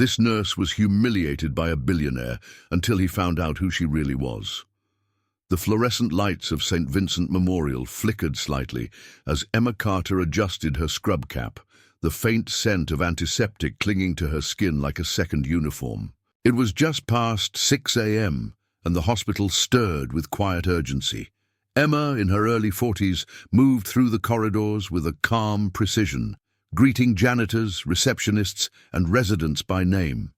This nurse was humiliated by a billionaire until he found out who she really was. The fluorescent lights of St. Vincent Memorial flickered slightly as Emma Carter adjusted her scrub cap, the faint scent of antiseptic clinging to her skin like a second uniform. It was just past 6 a.m., and the hospital stirred with quiet urgency. Emma, in her early 40s, moved through the corridors with a calm precision, greeting janitors, receptionists, and residents by name.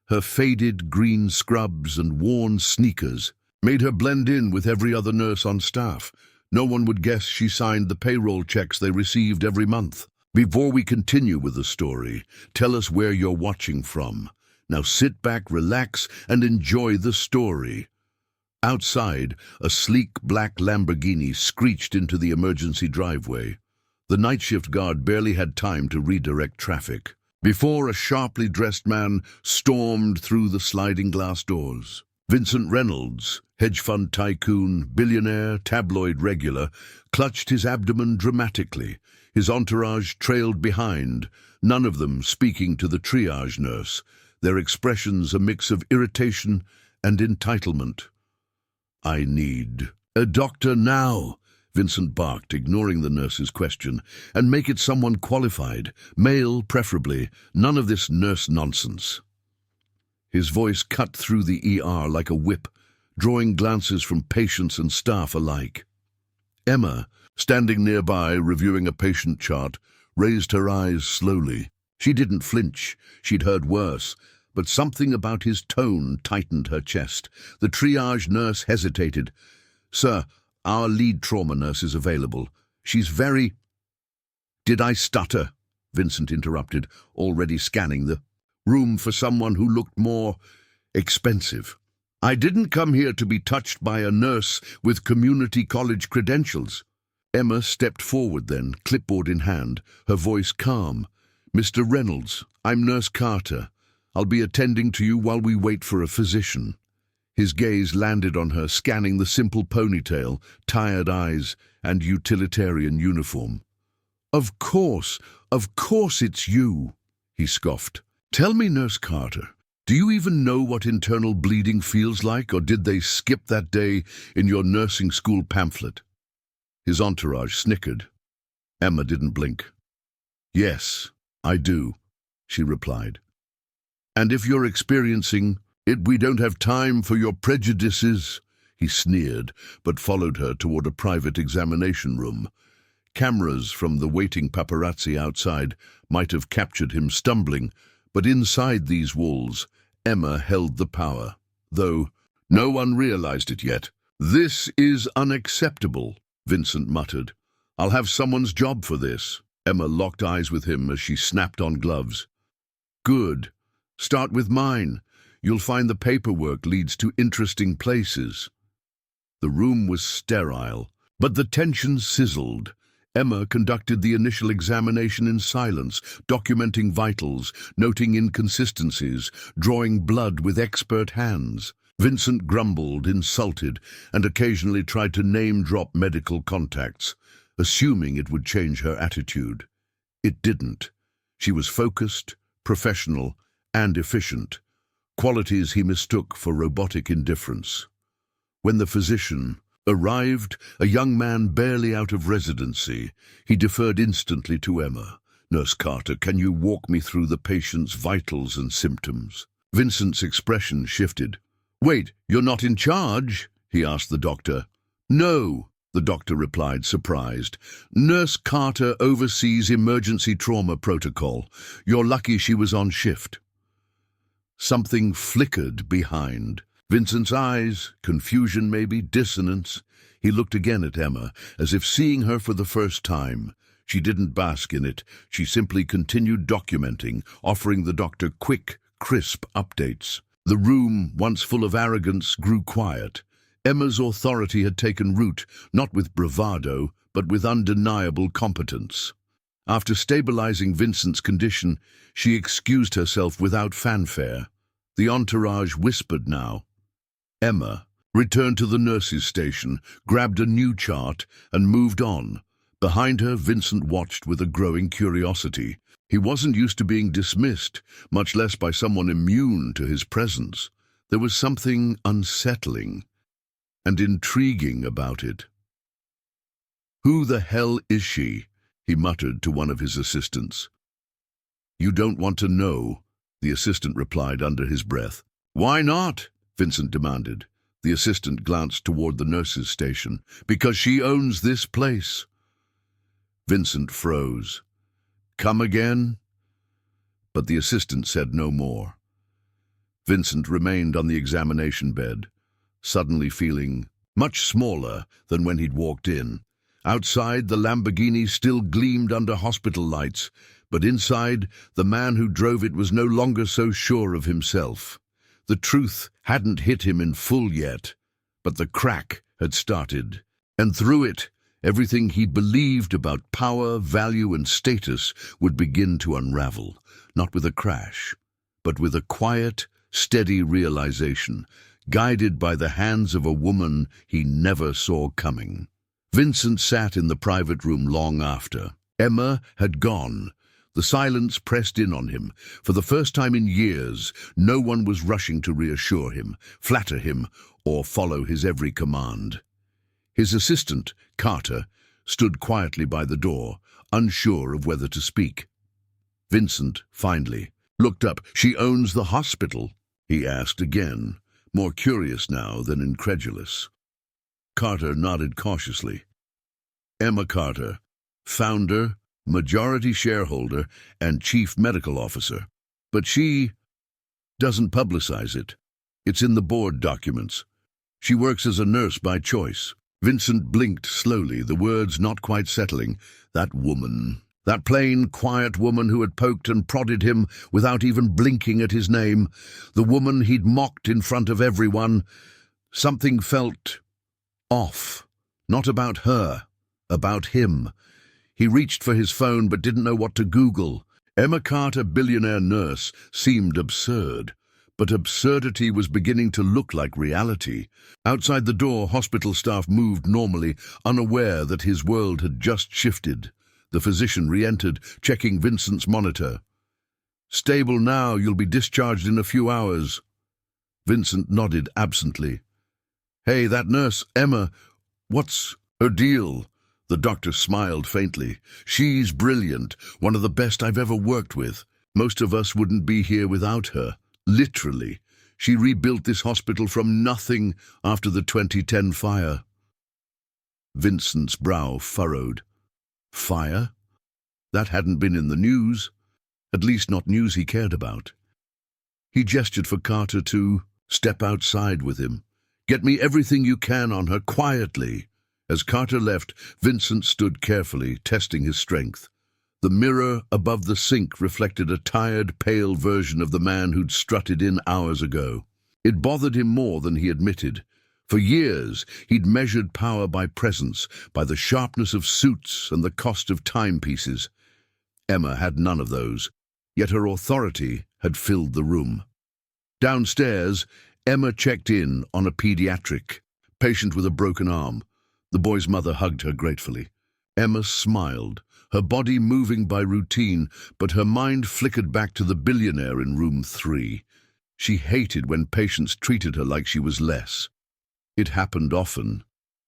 Her faded green scrubs and worn sneakers made her blend in with every other nurse on staff. No one would guess she signed the payroll checks they received every month. Before we continue with the story, tell us where you're watching from. Now sit back, relax, and enjoy the story. Outside, a sleek black Lamborghini screeched into the emergency driveway. The night shift guard barely had time to redirect traffic before a sharply dressed man stormed through the sliding glass doors. Vincent Reynolds, hedge fund tycoon, billionaire, tabloid regular, clutched his abdomen dramatically. His entourage trailed behind, none of them speaking to the triage nurse, their expressions a mix of irritation and entitlement. "I need a doctor now," Vincent barked, ignoring the nurse's question. "And make it someone qualified, male preferably, none of this nurse nonsense." His voice cut through the ER like a whip, drawing glances from patients and staff alike. Emma, standing nearby reviewing a patient chart, raised her eyes slowly. She didn't flinch, she'd heard worse, but something about his tone tightened her chest. The triage nurse hesitated. "Sir, our lead trauma nurse is available. She's very—" "Did I stutter?" Vincent interrupted, already scanning the room for someone who looked more expensive. "I didn't come here to be touched by a nurse with community college credentials." Emma stepped forward then, clipboard in hand, her voice calm. "Mr. Reynolds, I'm Nurse Carter. I'll be attending to you while we wait for a physician." His gaze landed on her, scanning the simple ponytail, tired eyes, and utilitarian uniform. Of course it's you," he scoffed. "Tell me, Nurse Carter, do you even know what internal bleeding feels like, or did they skip that day in your nursing school pamphlet?" His entourage snickered. Emma didn't blink. "Yes, I do," she replied. "And if you're experiencing it, we don't have time for your prejudices," he sneered, but followed her toward a private examination room. Cameras from the waiting paparazzi outside might have captured him stumbling, but inside these walls, Emma held the power, though no one realized it yet. "This is unacceptable," Vincent muttered. "I'll have someone's job for this." Emma locked eyes with him as she snapped on gloves. "Good. Start with mine. You'll find the paperwork leads to interesting places." The room was sterile, but the tension sizzled. Emma conducted the initial examination in silence, documenting vitals, noting inconsistencies, drawing blood with expert hands. Vincent grumbled, insulted, and occasionally tried to name-drop medical contacts, assuming it would change her attitude. It didn't. She was focused, professional, and efficient, qualities he mistook for robotic indifference. When the physician arrived, a young man barely out of residency, he deferred instantly to Emma. "Nurse Carter, can you walk me through the patient's vitals and symptoms?" Vincent's expression shifted. "Wait, you're not in charge?" he asked the doctor. "No," the doctor replied, surprised. "Nurse Carter oversees emergency trauma protocol. You're lucky she was on shift." Something flickered behind Vincent's eyes, confusion maybe, dissonance. He looked again at Emma, as if seeing her for the first time. She didn't bask in it. She simply continued documenting, offering the doctor quick, crisp updates. The room, once full of arrogance, grew quiet. Emma's authority had taken root, not with bravado, but with undeniable competence. After stabilizing Vincent's condition, she excused herself without fanfare. The entourage whispered now. Emma returned to the nurse's station, grabbed a new chart, and moved on. Behind her, Vincent watched with a growing curiosity. He wasn't used to being dismissed, much less by someone immune to his presence. There was something unsettling and intriguing about it. "Who the hell is she?" he muttered to one of his assistants. "You don't want to know," the assistant replied under his breath. "Why not?" Vincent demanded. The assistant glanced toward the nurse's station. "Because she owns this place." Vincent froze. "Come again?" But the assistant said no more. Vincent remained on the examination bed, suddenly feeling much smaller than when he'd walked in. Outside, the Lamborghini still gleamed under hospital lights, but inside, the man who drove it was no longer so sure of himself. The truth hadn't hit him in full yet, but the crack had started, and through it, everything he believed about power, value, and status would begin to unravel, not with a crash, but with a quiet, steady realization, guided by the hands of a woman he never saw coming. Vincent sat in the private room long after. Emma had gone. The silence pressed in on him. For the first time in years, no one was rushing to reassure him, flatter him, or follow his every command. His assistant, Carter, stood quietly by the door, unsure of whether to speak. Vincent, finally, looked up. "She owns the hospital?" he asked again, more curious now than incredulous. Carter nodded cautiously. "Emma Carter, founder, majority shareholder, and chief medical officer. But she doesn't publicize it. It's in the board documents. She works as a nurse by choice." Vincent blinked slowly, the words not quite settling. That woman. That plain, quiet woman who had poked and prodded him without even blinking at his name. The woman he'd mocked in front of everyone. Something felt off. Not about her, about him. He reached for his phone but didn't know what to Google. Emma Carter, billionaire nurse, seemed absurd. But absurdity was beginning to look like reality. Outside the door, hospital staff moved normally, unaware that his world had just shifted. The physician re-entered, checking Vincent's monitor. "Stable now, you'll be discharged in a few hours." Vincent nodded absently. "Hey, that nurse, Emma, what's her deal?" The doctor smiled faintly. "She's brilliant, one of the best I've ever worked with. Most of us wouldn't be here without her. Literally. She rebuilt this hospital from nothing after the 2010 fire." Vincent's brow furrowed. Fire? That hadn't been in the news. At least not news he cared about. He gestured for Carter to step outside with him. "Get me everything you can on her, quietly." As Carter left, Vincent stood carefully, testing his strength. The mirror above the sink reflected a tired, pale version of the man who'd strutted in hours ago. It bothered him more than he admitted. For years, he'd measured power by presence, by the sharpness of suits and the cost of timepieces. Emma had none of those, yet her authority had filled the room. Downstairs, Emma checked in on a pediatric patient with a broken arm. The boy's mother hugged her gratefully. Emma smiled, her body moving by routine, but her mind flickered back to the billionaire in room 3. She hated when patients treated her like she was less. It happened often,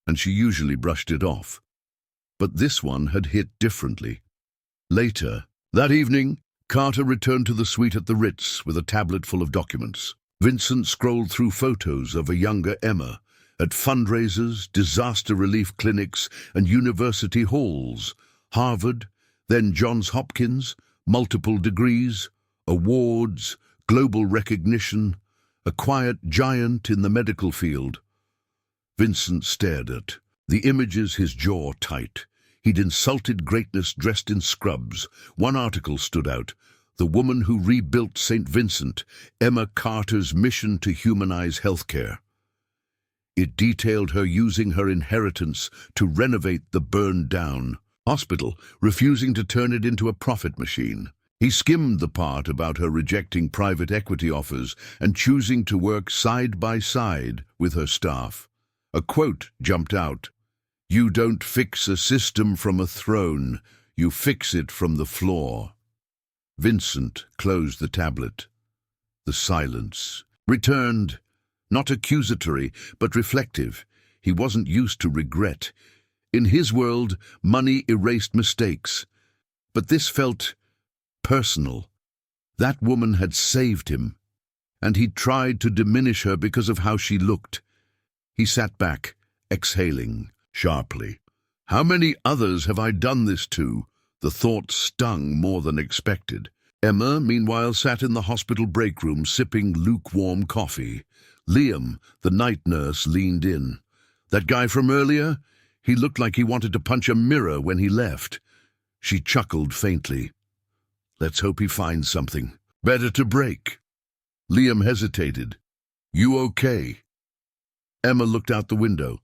and she usually brushed it off. But this one had hit differently. Later, that evening, Carter returned to the suite at the Ritz with a tablet full of documents. Vincent scrolled through photos of a younger Emma, at fundraisers, disaster relief clinics, and university halls. Harvard, then Johns Hopkins, multiple degrees, awards, global recognition, a quiet giant in the medical field. Vincent stared at the images, his jaw tight. He'd insulted greatness dressed in scrubs. One article stood out: the woman who rebuilt St. Vincent, Emma Carter's mission to humanize healthcare. It detailed her using her inheritance to renovate the burned-down hospital, refusing to turn it into a profit machine. He skimmed the part about her rejecting private equity offers and choosing to work side by side with her staff. A quote jumped out: "You don't fix a system from a throne, you fix it from the floor." Vincent closed the tablet. The silence returned, not accusatory, but reflective. He wasn't used to regret. In his world, money erased mistakes. But this felt personal. That woman had saved him, and he'd tried to diminish her because of how she looked. He sat back, exhaling sharply. How many others have I done this to? The thought stung more than expected. Emma, meanwhile, sat in the hospital break room sipping lukewarm coffee. Liam, the night nurse, leaned in. That guy from earlier? He looked like he wanted to punch a mirror when he left. She chuckled faintly. Let's hope he finds something. Better to break. Liam hesitated. You okay? Emma looked out the window.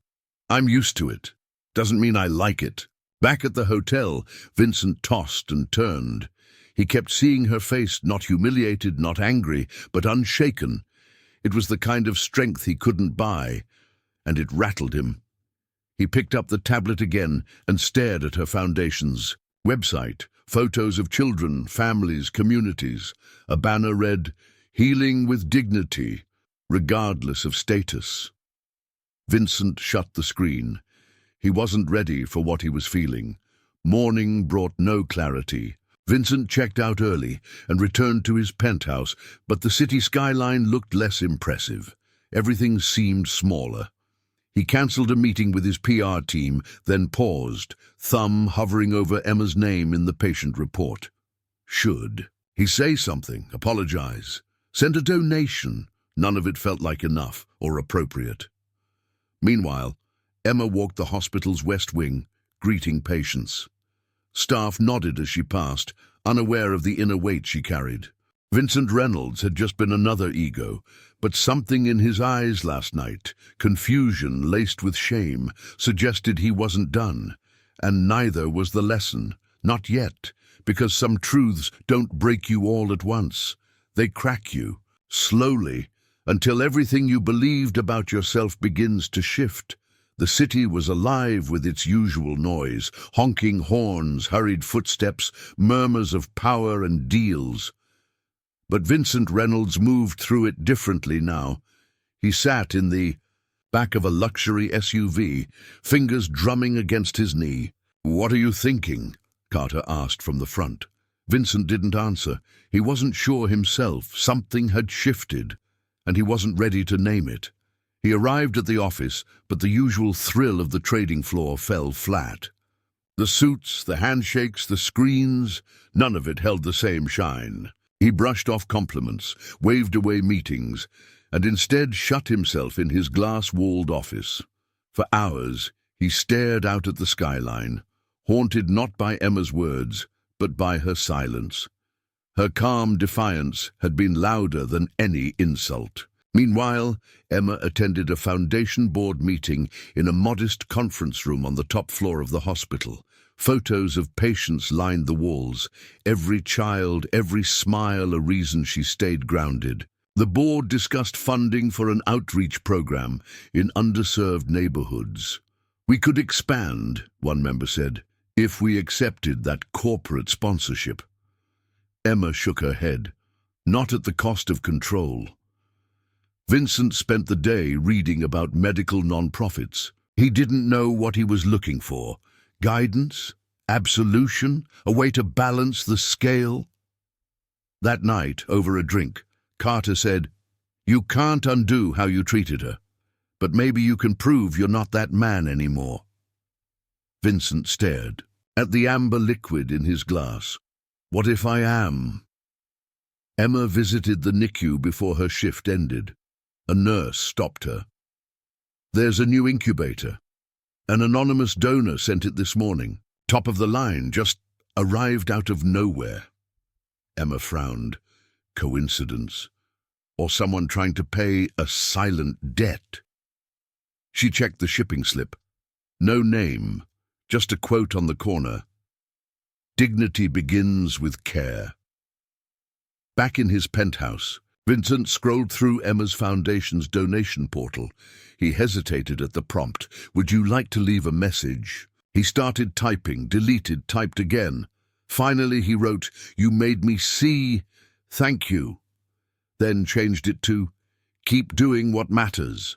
I'm used to it. Doesn't mean I like it. Back at the hotel, Vincent tossed and turned. He kept seeing her face, not humiliated, not angry, but unshaken. It was the kind of strength he couldn't buy, and it rattled him. He picked up the tablet again and stared at her foundations. Website, photos of children, families, communities. A banner read, Healing with Dignity, regardless of status. Vincent shut the screen. He wasn't ready for what he was feeling. Morning brought no clarity. Vincent checked out early and returned to his penthouse, but the city skyline looked less impressive. Everything seemed smaller. He cancelled a meeting with his PR team, then paused, thumb hovering over Emma's name in the patient report. Should he say something, apologize, send a donation? None of it felt like enough or appropriate. Meanwhile, Emma walked the hospital's west wing, greeting patients. Staff nodded as she passed, unaware of the inner weight she carried. Vincent Reynolds had just been another ego, but something in his eyes last night, confusion laced with shame, suggested he wasn't done. And neither was the lesson. Not yet, because some truths don't break you all at once. They crack you, slowly, until everything you believed about yourself begins to shift. The city was alive with its usual noise, honking horns, hurried footsteps, murmurs of power and deals. But Vincent Reynolds moved through it differently now. He sat in the back of a luxury SUV, fingers drumming against his knee. "What are you thinking?" Carter asked from the front. Vincent didn't answer. He wasn't sure himself. Something had shifted, and he wasn't ready to name it. He arrived at the office, but the usual thrill of the trading floor fell flat. The suits, the handshakes, the screens, none of it held the same shine. He brushed off compliments, waved away meetings, and instead shut himself in his glass-walled office. For hours, he stared out at the skyline, haunted not by Emma's words, but by her silence. Her calm defiance had been louder than any insult. Meanwhile, Emma attended a foundation board meeting in a modest conference room on the top floor of the hospital. Photos of patients lined the walls, every child, every smile a reason she stayed grounded. The board discussed funding for an outreach program in underserved neighborhoods. "We could expand," one member said, "if we accepted that corporate sponsorship." Emma shook her head. Not at the cost of control. Vincent spent the day reading about medical nonprofits. He didn't know what he was looking for. Guidance? Absolution? A way to balance the scale? That night, over a drink, Carter said, "You can't undo how you treated her, but maybe you can prove you're not that man anymore." Vincent stared at the amber liquid in his glass. What if I am? Emma visited the NICU before her shift ended. A nurse stopped her. "There's a new incubator. An anonymous donor sent it this morning. Top of the line, just arrived out of nowhere." Emma frowned. Coincidence? Or someone trying to pay a silent debt? She checked the shipping slip. No name, just a quote on the corner. "Dignity begins with care." Back in his penthouse, Vincent scrolled through Emma's Foundation's donation portal. He hesitated at the prompt, "Would you like to leave a message?" He started typing, deleted, typed again. Finally, he wrote, "You made me see. Thank you." Then changed it to, "Keep doing what matters."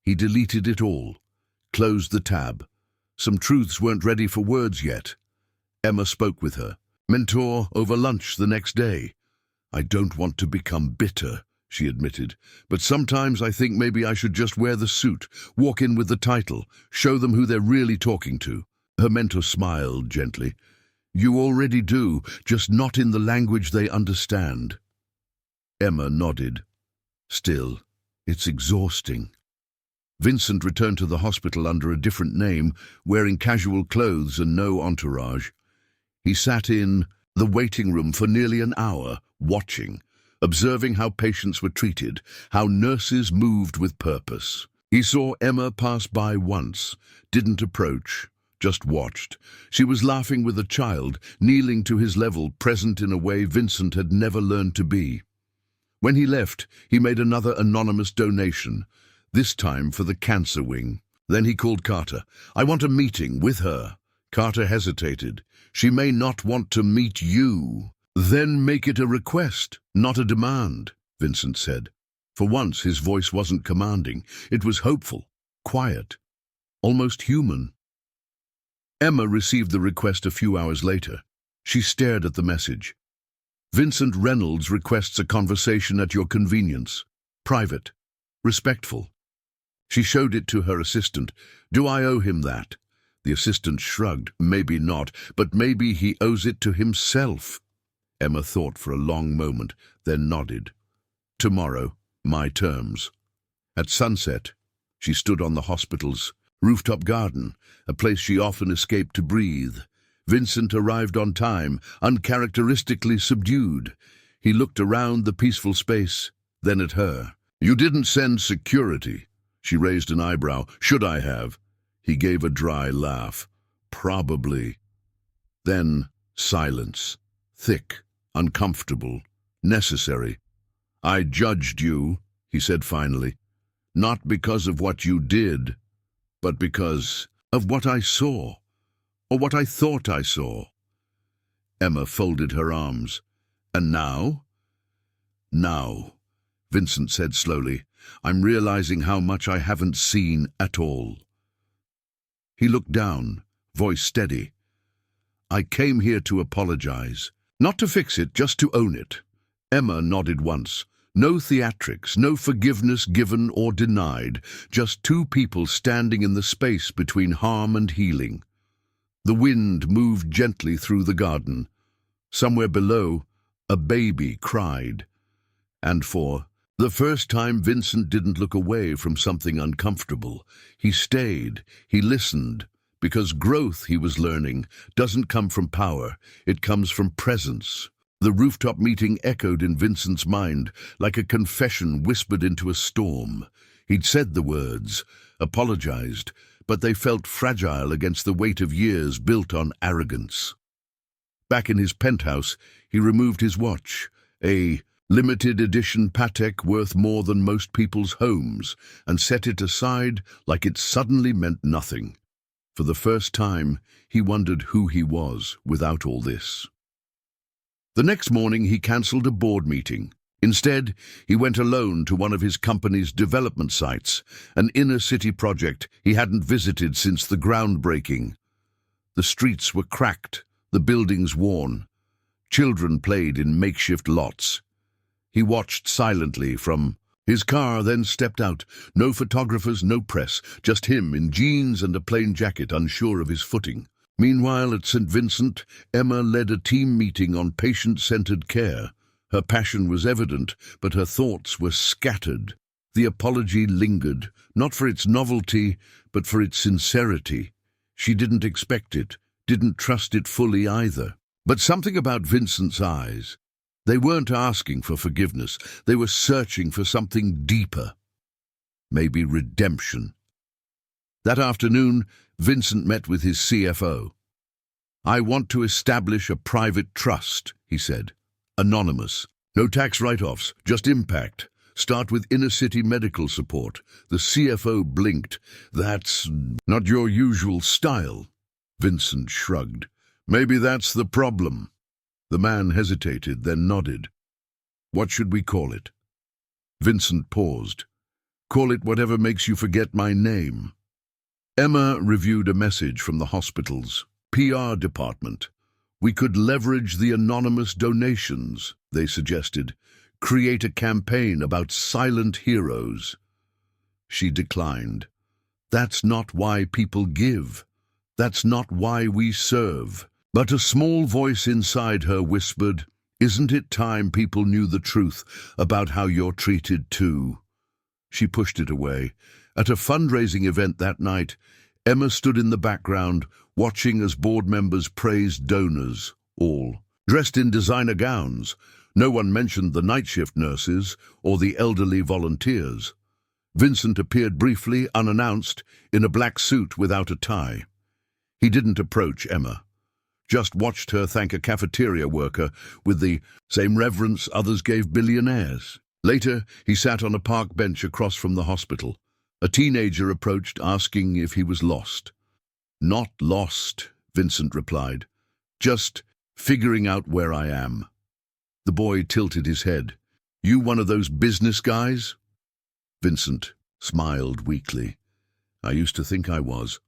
He deleted it all, closed the tab. Some truths weren't ready for words yet. Emma spoke with her mentor over lunch the next day. "I don't want to become bitter," she admitted, "but sometimes I think maybe I should just wear the suit, walk in with the title, show them who they're really talking to." Her mentor smiled gently. "You already do, just not in the language they understand." Emma nodded. "Still, it's exhausting." Vincent returned to the hospital under a different name, wearing casual clothes and no entourage. He sat in the waiting room for nearly an hour, watching, observing how patients were treated, how nurses moved with purpose. He saw Emma pass by once, didn't approach, just watched. She was laughing with a child, kneeling to his level, present in a way Vincent had never learned to be. When he left, he made another anonymous donation, this time for the cancer wing. Then he called Carter. "I want a meeting with her." Carter hesitated. "She may not want to meet you." "Then make it a request, not a demand," Vincent said. For once, his voice wasn't commanding. It was hopeful, quiet, almost human. Emma received the request a few hours later. She stared at the message. "Vincent Reynolds requests a conversation at your convenience. Private. Respectful." She showed it to her assistant. "Do I owe him that?" The assistant shrugged. "Maybe not, but maybe he owes it to himself." Emma thought for a long moment, then nodded. "Tomorrow, my terms." At sunset, she stood on the hospital's rooftop garden, a place she often escaped to breathe. Vincent arrived on time, uncharacteristically subdued. He looked around the peaceful space, then at her. "You didn't send security." She raised an eyebrow. "Should I have?" He gave a dry laugh. "Probably." Then silence. Thick, uncomfortable, necessary. "I judged you," he said finally, "not because of what you did, but because of what I saw, or what I thought I saw." Emma folded her arms. "And now?" "Now," Vincent said slowly, "I'm realizing how much I haven't seen at all." He looked down, voice steady. "I came here to apologize. Not to fix it, just to own it." Emma nodded once. No theatrics, no forgiveness given or denied, just two people standing in the space between harm and healing. The wind moved gently through the garden. Somewhere below, a baby cried. And for the first time, Vincent didn't look away from something uncomfortable. He stayed, he listened, because growth, he was learning, doesn't come from power, it comes from presence. The rooftop meeting echoed in Vincent's mind, like a confession whispered into a storm. He'd said the words, apologized, but they felt fragile against the weight of years built on arrogance. Back in his penthouse, he removed his watch, a limited edition Patek worth more than most people's homes, and set it aside like it suddenly meant nothing. For the first time, he wondered who he was without all this. The next morning, he cancelled a board meeting. Instead, he went alone to one of his company's development sites, an inner-city project he hadn't visited since the groundbreaking. The streets were cracked, the buildings worn. Children played in makeshift lots. He watched silently from his car, then stepped out. No photographers, no press, just him in jeans and a plain jacket, unsure of his footing. Meanwhile, at St. Vincent, Emma led a team meeting on patient-centered care. Her passion was evident, but her thoughts were scattered. The apology lingered, not for its novelty, but for its sincerity. She didn't expect it, didn't trust it fully either. But something about Vincent's eyes. They weren't asking for forgiveness. They were searching for something deeper. Maybe redemption. That afternoon, Vincent met with his CFO. "I want to establish a private trust," he said. "Anonymous. No tax write-offs, just impact. Start with inner-city medical support." The CFO blinked. "That's not your usual style." Vincent shrugged. Maybe that's the problem. The man hesitated, then nodded. What should we call it? Vincent paused. Call it whatever makes you forget my name. Emma reviewed a message from the hospital's PR department. We could leverage the anonymous donations, they suggested. Create a campaign about silent heroes. She declined. That's not why people give. That's not why we serve. But a small voice inside her whispered, isn't it time people knew the truth about how you're treated too? She pushed it away. At a fundraising event that night, Emma stood in the background, watching as board members praised donors, all dressed in designer gowns. No one mentioned the night shift nurses or the elderly volunteers. Vincent appeared briefly, unannounced, in a black suit without a tie. He didn't approach Emma, just watched her thank a cafeteria worker with the same reverence others gave billionaires. Later, he sat on a park bench across from the hospital. A teenager approached, asking if he was lost. Not lost, Vincent replied. Just figuring out where I am. The boy tilted his head. You one of those business guys? Vincent smiled weakly. I used to think I was.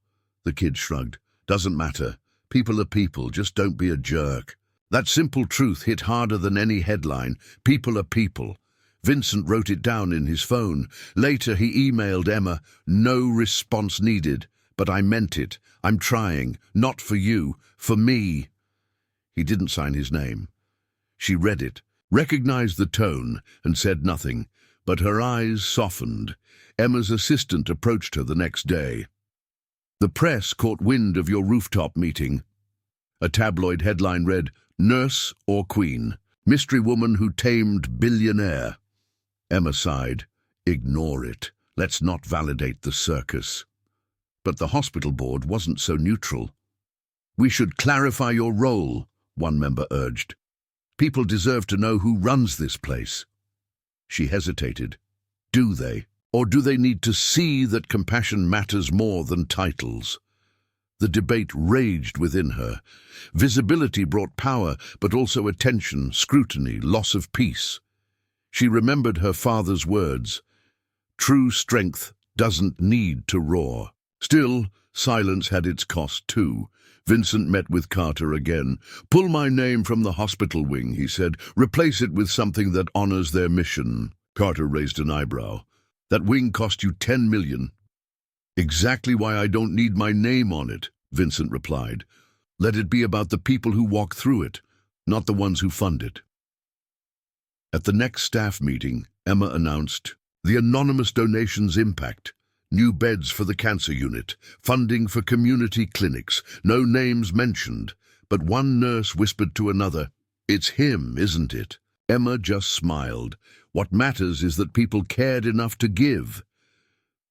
The kid shrugged. Doesn't matter. People are people, just don't be a jerk. That simple truth hit harder than any headline. People are people. Vincent wrote it down in his phone. Later he emailed Emma, no response needed, but I meant it. I'm trying, not for you, for me. He didn't sign his name. She read it, recognized the tone, and said nothing, but her eyes softened. Emma's assistant approached her the next day. The press caught wind of your rooftop meeting. A tabloid headline read, Nurse or Queen, mystery woman who tamed billionaire. Emma sighed. Ignore it. Let's not validate the circus. But the hospital board wasn't so neutral. We should clarify your role, one member urged. People deserve to know who runs this place. She hesitated. Do they? Or do they need to see that compassion matters more than titles? The debate raged within her. Visibility brought power, but also attention, scrutiny, loss of peace. She remembered her father's words. True strength doesn't need to roar. Still, silence had its cost too. Vincent met with Carter again. Pull my name from the hospital wing, he said. Replace it with something that honors their mission. Carter raised an eyebrow. That wing cost you $10 million. Exactly why I don't need my name on it, Vincent replied. Let it be about the people who walk through it, not the ones who fund it. At the next staff meeting, Emma announced, the anonymous donations impact. New beds for the cancer unit, funding for community clinics, no names mentioned. But one nurse whispered to another, it's him, isn't it? Emma just smiled. What matters is that people cared enough to give.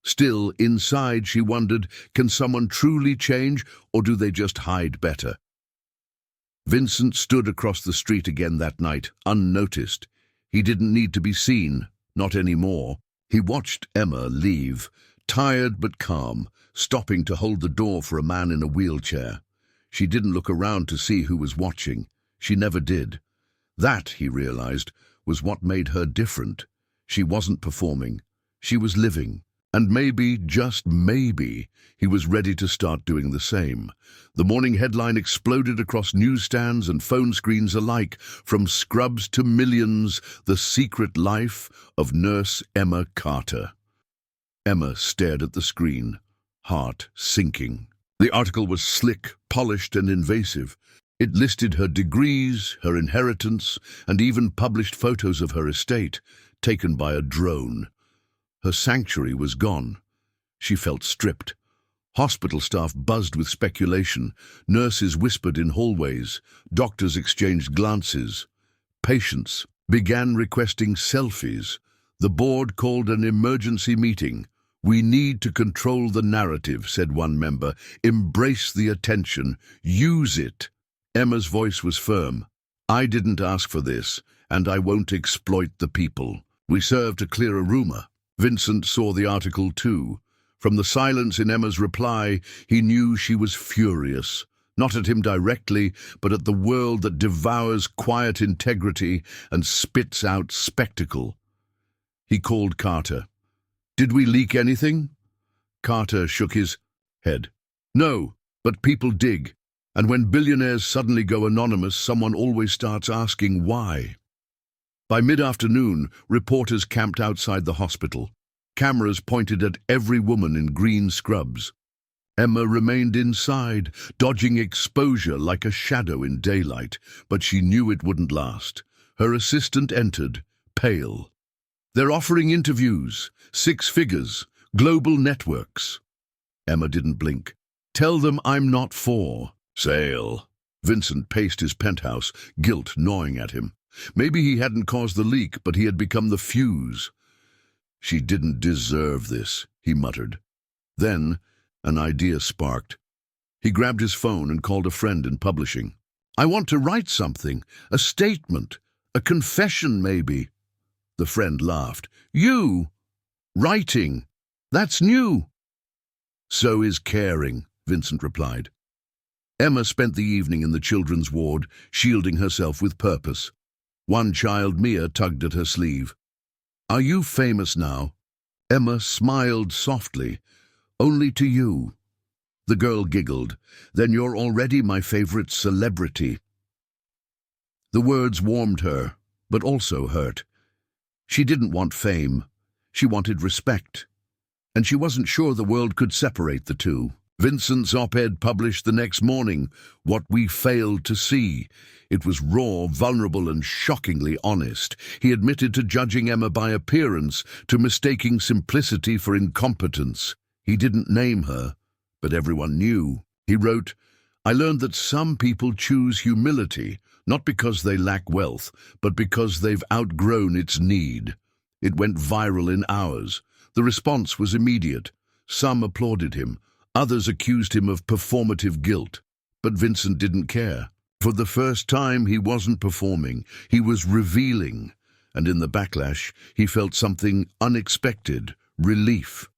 Still, inside she wondered, can someone truly change, or do they just hide better? Vincent stood across the street again that night, unnoticed. He didn't need to be seen, not anymore. He watched Emma leave, tired but calm, stopping to hold the door for a man in a wheelchair. She didn't look around to see who was watching. She never did. That, he realized, was what made her different. She wasn't performing. She was living. And maybe, just maybe, he was ready to start doing the same. The morning headline exploded across newsstands and phone screens alike. From Scrubs to Millions, the secret life of Nurse Emma Carter. Emma stared at the screen, heart sinking. The article was slick, polished, and invasive. It listed her degrees, her inheritance, and even published photos of her estate, taken by a drone. Her sanctuary was gone. She felt stripped. Hospital staff buzzed with speculation. Nurses whispered in hallways. Doctors exchanged glances. Patients began requesting selfies. The board called an emergency meeting. We need to control the narrative, said one member. Embrace the attention. Use it. Emma's voice was firm. I didn't ask for this, and I won't exploit the people. We serve to clear a rumor. Vincent saw the article too. From the silence in Emma's reply, he knew she was furious. not at him directly, but at the world that devours quiet integrity and spits out spectacle. He called Carter. "Did we leak anything?" Carter shook his head. "No, but people dig. And when billionaires suddenly go anonymous, someone always starts asking why." By mid-afternoon, reporters camped outside the hospital. Cameras pointed at every woman in green scrubs. Emma remained inside, dodging exposure like a shadow in daylight, but she knew it wouldn't last. Her assistant entered, pale. "They're offering interviews, 6 figures, global networks." Emma didn't blink. "Tell them I'm not for sale." Vincent paced his penthouse, guilt gnawing at him. Maybe he hadn't caused the leak, but he had become the fuse. "She didn't deserve this," he muttered. Then an idea sparked. He grabbed his phone and called a friend in publishing. "I want to write something, a statement, a confession maybe." The friend laughed. "You? Writing? That's new." "So is caring," Vincent replied. Emma spent the evening in the children's ward, shielding herself with purpose. One child, Mia, tugged at her sleeve. "Are you famous now?" Emma smiled softly. "Only to you." The girl giggled. "Then you're already my favorite celebrity." The words warmed her, but also hurt. She didn't want fame. She wanted respect. And she wasn't sure the world could separate the two. Vincent's op-ed published the next morning, "What We Failed to See." It was raw, vulnerable, and shockingly honest. He admitted to judging Emma by appearance, to mistaking simplicity for incompetence. He didn't name her, but everyone knew. He wrote, "I learned that some people choose humility, not because they lack wealth, but because they've outgrown its need." It went viral in hours. The response was immediate. Some applauded him. Others accused him of performative guilt. But Vincent didn't care. For the first time, he wasn't performing. He was revealing. And in the backlash, he felt something unexpected, relief.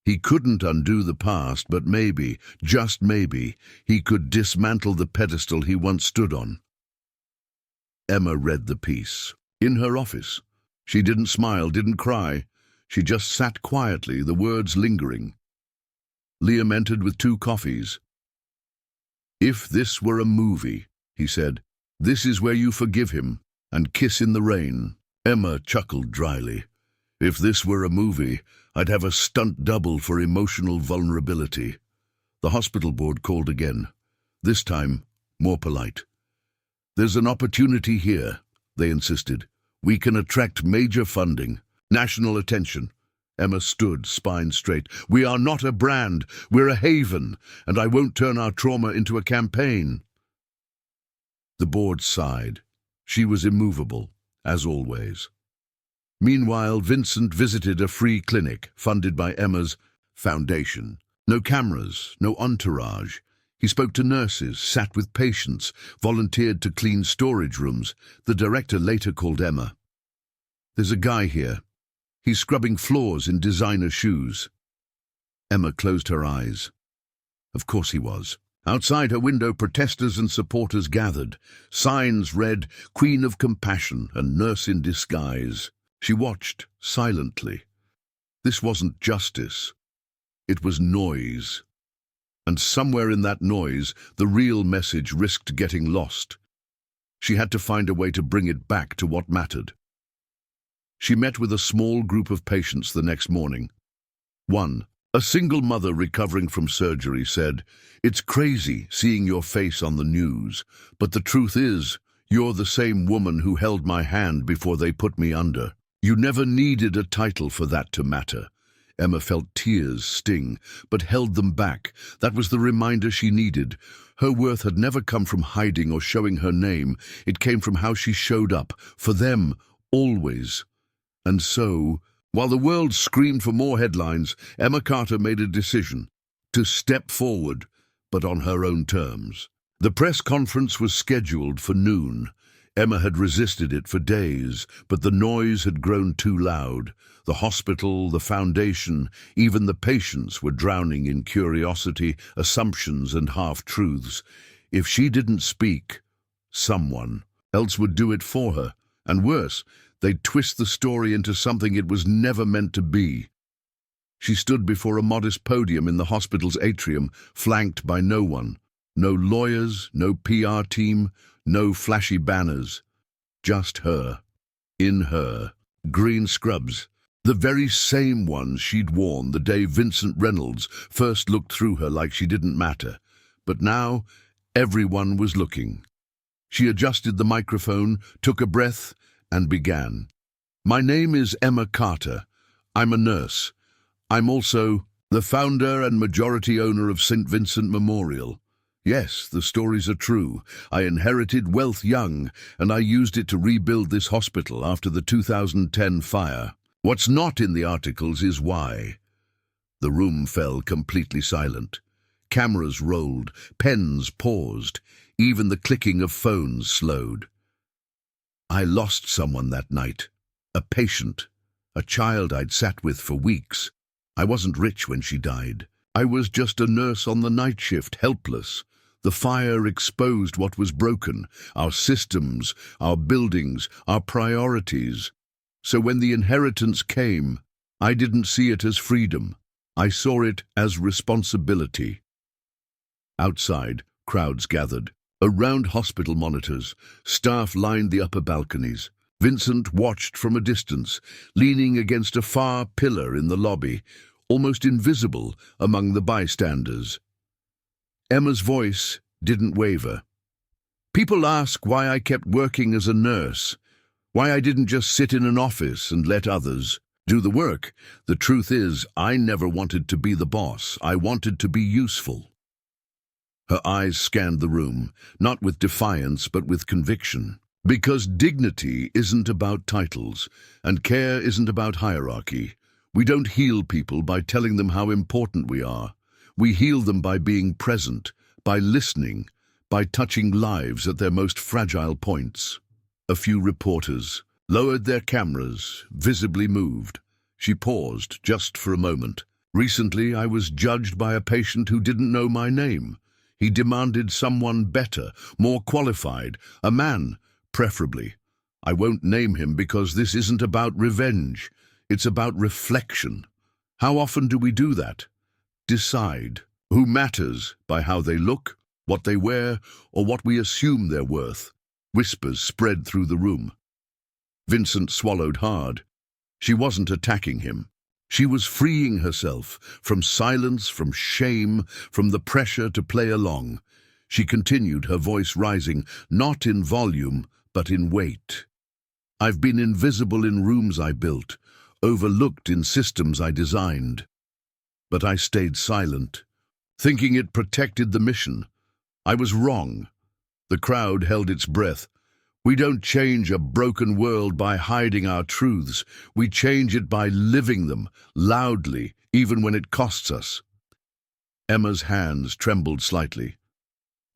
He couldn't undo the past, but maybe, just maybe, he could dismantle the pedestal he once stood on. Emma read the piece. In her office. She didn't smile, didn't cry. She just sat quietly, the words lingering. Liam entered with 2 coffees. "If this were a movie," he said, "this is where you forgive him and kiss in the rain." Emma chuckled dryly. "If this were a movie, I'd have a stunt double for emotional vulnerability." The hospital board called again, this time more polite. "There's an opportunity here," they insisted. "We can attract major funding, national attention." Emma stood, spine straight. "We are not a brand, we're a haven, and I won't turn our trauma into a campaign." The board sighed. She was immovable, as always. Meanwhile, Vincent visited a free clinic funded by Emma's foundation. No cameras, no entourage. He spoke to nurses, sat with patients, volunteered to clean storage rooms. The director later called Emma. "There's a guy here. He's scrubbing floors in designer shoes." Emma closed her eyes. Of course he was. Outside her window, protesters and supporters gathered. Signs read, "Queen of Compassion" and "Nurse in Disguise." She watched, silently. This wasn't justice. It was noise. And somewhere in that noise, the real message risked getting lost. She had to find a way to bring it back to what mattered. She met with a small group of patients the next morning. One, a single mother recovering from surgery, said, "It's crazy seeing your face on the news, but the truth is, you're the same woman who held my hand before they put me under. You never needed a title for that to matter." Emma felt tears sting, but held them back. That was the reminder she needed. Her worth had never come from hiding or showing her name. It came from how she showed up, for them, always. And so, while the world screamed for more headlines, Emma Carter made a decision to step forward, but on her own terms. The press conference was scheduled for noon. Emma had resisted it for days, but the noise had grown too loud. The hospital, the foundation, even the patients were drowning in curiosity, assumptions, and half-truths. If she didn't speak, someone else would do it for her. And worse, they'd twist the story into something it was never meant to be. She stood before a modest podium in the hospital's atrium, flanked by no one. No lawyers, no PR team, no flashy banners. Just her. In her. Green scrubs. The very same ones she'd worn the day Vincent Reynolds first looked through her like she didn't matter. But now, everyone was looking. She adjusted the microphone, took a breath, and began. My name is Emma Carter. I'm a nurse. I'm also the founder and majority owner of St. Vincent Memorial. Yes, the stories are true. I inherited wealth young, and I used it to rebuild this hospital after the 2010 fire. What's not in the articles is why. The room fell completely silent. Cameras rolled, pens paused, even the clicking of phones slowed. I lost someone that night. A patient. A child I'd sat with for weeks. I wasn't rich when she died. I was just a nurse on the night shift, helpless. The fire exposed what was broken, our systems, our buildings, our priorities. So when the inheritance came, I didn't see it as freedom. I saw it as responsibility. Outside, crowds gathered. Around hospital monitors, staff lined the upper balconies. Vincent watched from a distance, leaning against a far pillar in the lobby, almost invisible among the bystanders. Emma's voice didn't waver. People ask why I kept working as a nurse, why I didn't just sit in an office and let others do the work. The truth is, I never wanted to be the boss. I wanted to be useful. Her eyes scanned the room, not with defiance but with conviction. Because dignity isn't about titles, and care isn't about hierarchy. We don't heal people by telling them how important we are. We heal them by being present, by listening, by touching lives at their most fragile points. A few reporters lowered their cameras, visibly moved. She paused just for a moment. Recently, I was judged by a patient who didn't know my name. He demanded someone better, more qualified, a man, preferably. I won't name him because this isn't about revenge. It's about reflection. How often do we do that? Decide who matters by how they look, what they wear, or what we assume they're worth. Whispers spread through the room. Vincent swallowed hard. She wasn't attacking him. She was freeing herself from silence, from shame, from the pressure to play along. She continued, her voice rising, not in volume, but in weight. I've been invisible in rooms I built, overlooked in systems I designed. But I stayed silent, thinking it protected the mission. I was wrong. The crowd held its breath. We don't change a broken world by hiding our truths. We change it by living them, loudly, even when it costs us. Emma's hands trembled slightly.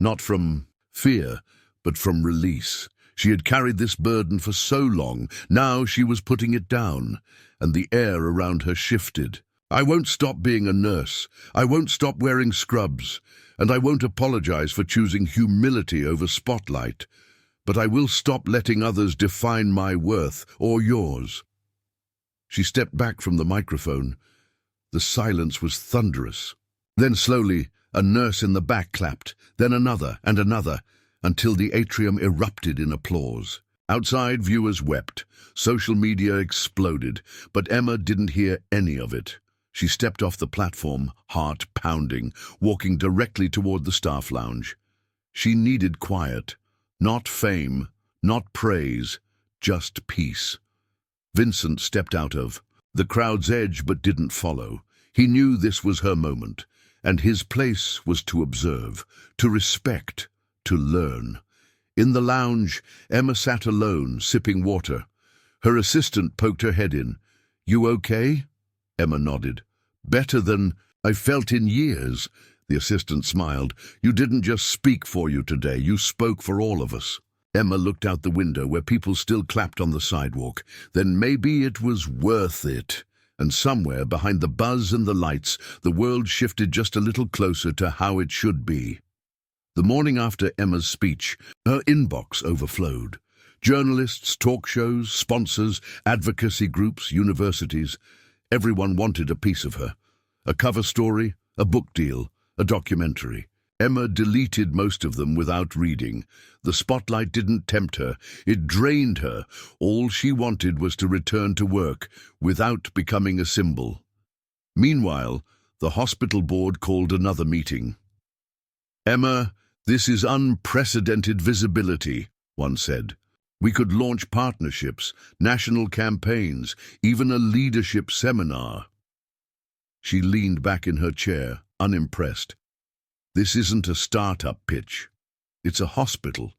Not from fear, but from release. She had carried this burden for so long. Now she was putting it down, and the air around her shifted. I won't stop being a nurse. I won't stop wearing scrubs. And I won't apologize for choosing humility over spotlight. But I will stop letting others define my worth or yours. She stepped back from the microphone. The silence was thunderous. Then slowly, a nurse in the back clapped, then another and another, until the atrium erupted in applause. Outside, viewers wept. Social media exploded, but Emma didn't hear any of it. She stepped off the platform, heart pounding, walking directly toward the staff lounge. She needed quiet. Not fame, not praise, just peace. Vincent stepped out of the crowd's edge but didn't follow. He knew this was her moment, and his place was to observe, to respect, to learn. In the lounge, Emma sat alone, sipping water. Her assistant poked her head in. "You okay?" Emma nodded. "Better than I've felt in years." The assistant smiled. "You didn't just speak for you today, you spoke for all of us." Emma looked out the window where people still clapped on the sidewalk. Then maybe it was worth it. And somewhere behind the buzz and the lights, the world shifted just a little closer to how it should be. The morning after Emma's speech, her inbox overflowed. Journalists, talk shows, sponsors, advocacy groups, universities. Everyone wanted a piece of her. A cover story, a book deal, a documentary. Emma deleted most of them without reading. The spotlight didn't tempt her. It drained her. All she wanted was to return to work without becoming a symbol. Meanwhile, the hospital board called another meeting. "Emma, this is unprecedented visibility," one said. "We could launch partnerships, national campaigns, even a leadership seminar." She leaned back in her chair, unimpressed. "This isn't a startup pitch. It's a hospital.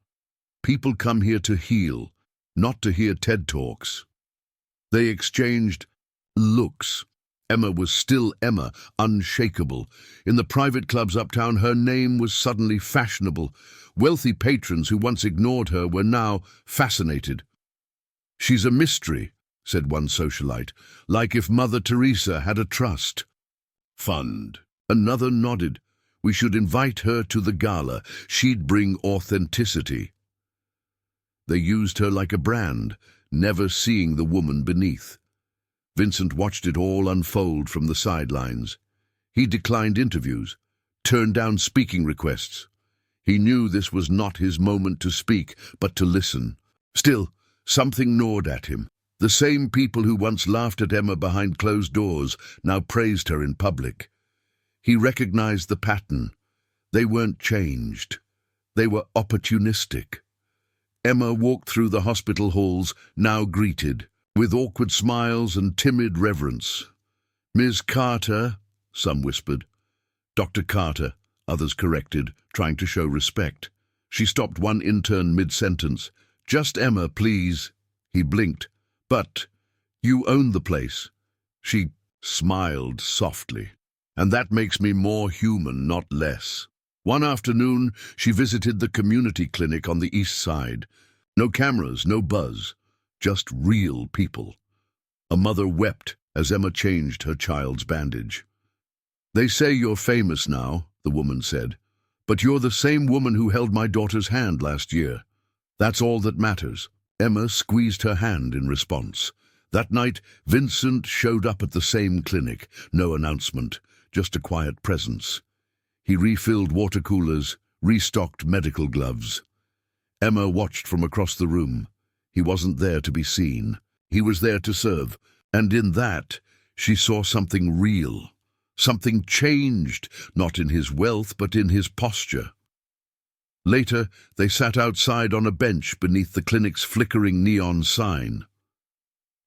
People come here to heal, not to hear TED Talks." They exchanged looks. Emma was still Emma, unshakable. In the private clubs uptown, her name was suddenly fashionable. Wealthy patrons who once ignored her were now fascinated. "She's a mystery," said one socialite, "like if Mother Teresa had a trust fund." Another nodded. "We should invite her to the gala. She'd bring authenticity." They used her like a brand, never seeing the woman beneath. Vincent watched it all unfold from the sidelines. He declined interviews, turned down speaking requests. He knew this was not his moment to speak, but to listen. Still, something gnawed at him. The same people who once laughed at Emma behind closed doors now praised her in public. He recognized the pattern. They weren't changed. They were opportunistic. Emma walked through the hospital halls, now greeted, with awkward smiles and timid reverence. "Ms. Carter," some whispered. "Dr. Carter," others corrected, trying to show respect. She stopped one intern mid-sentence. "Just Emma, please." He blinked. "But you own the place." She smiled softly. "And that makes me more human, not less." One afternoon, she visited the community clinic on the east side. No cameras, no buzz. Just real people. A mother wept as Emma changed her child's bandage. "They say you're famous now," the woman said, "but you're the same woman who held my daughter's hand last year. That's all that matters." Emma squeezed her hand in response. That night, Vincent showed up at the same clinic. No announcement, just a quiet presence. He refilled water coolers, restocked medical gloves. Emma watched from across the room. He wasn't there to be seen. He was there to serve. And in that, she saw something real. Something changed, not in his wealth, but in his posture. Later, they sat outside on a bench beneath the clinic's flickering neon sign.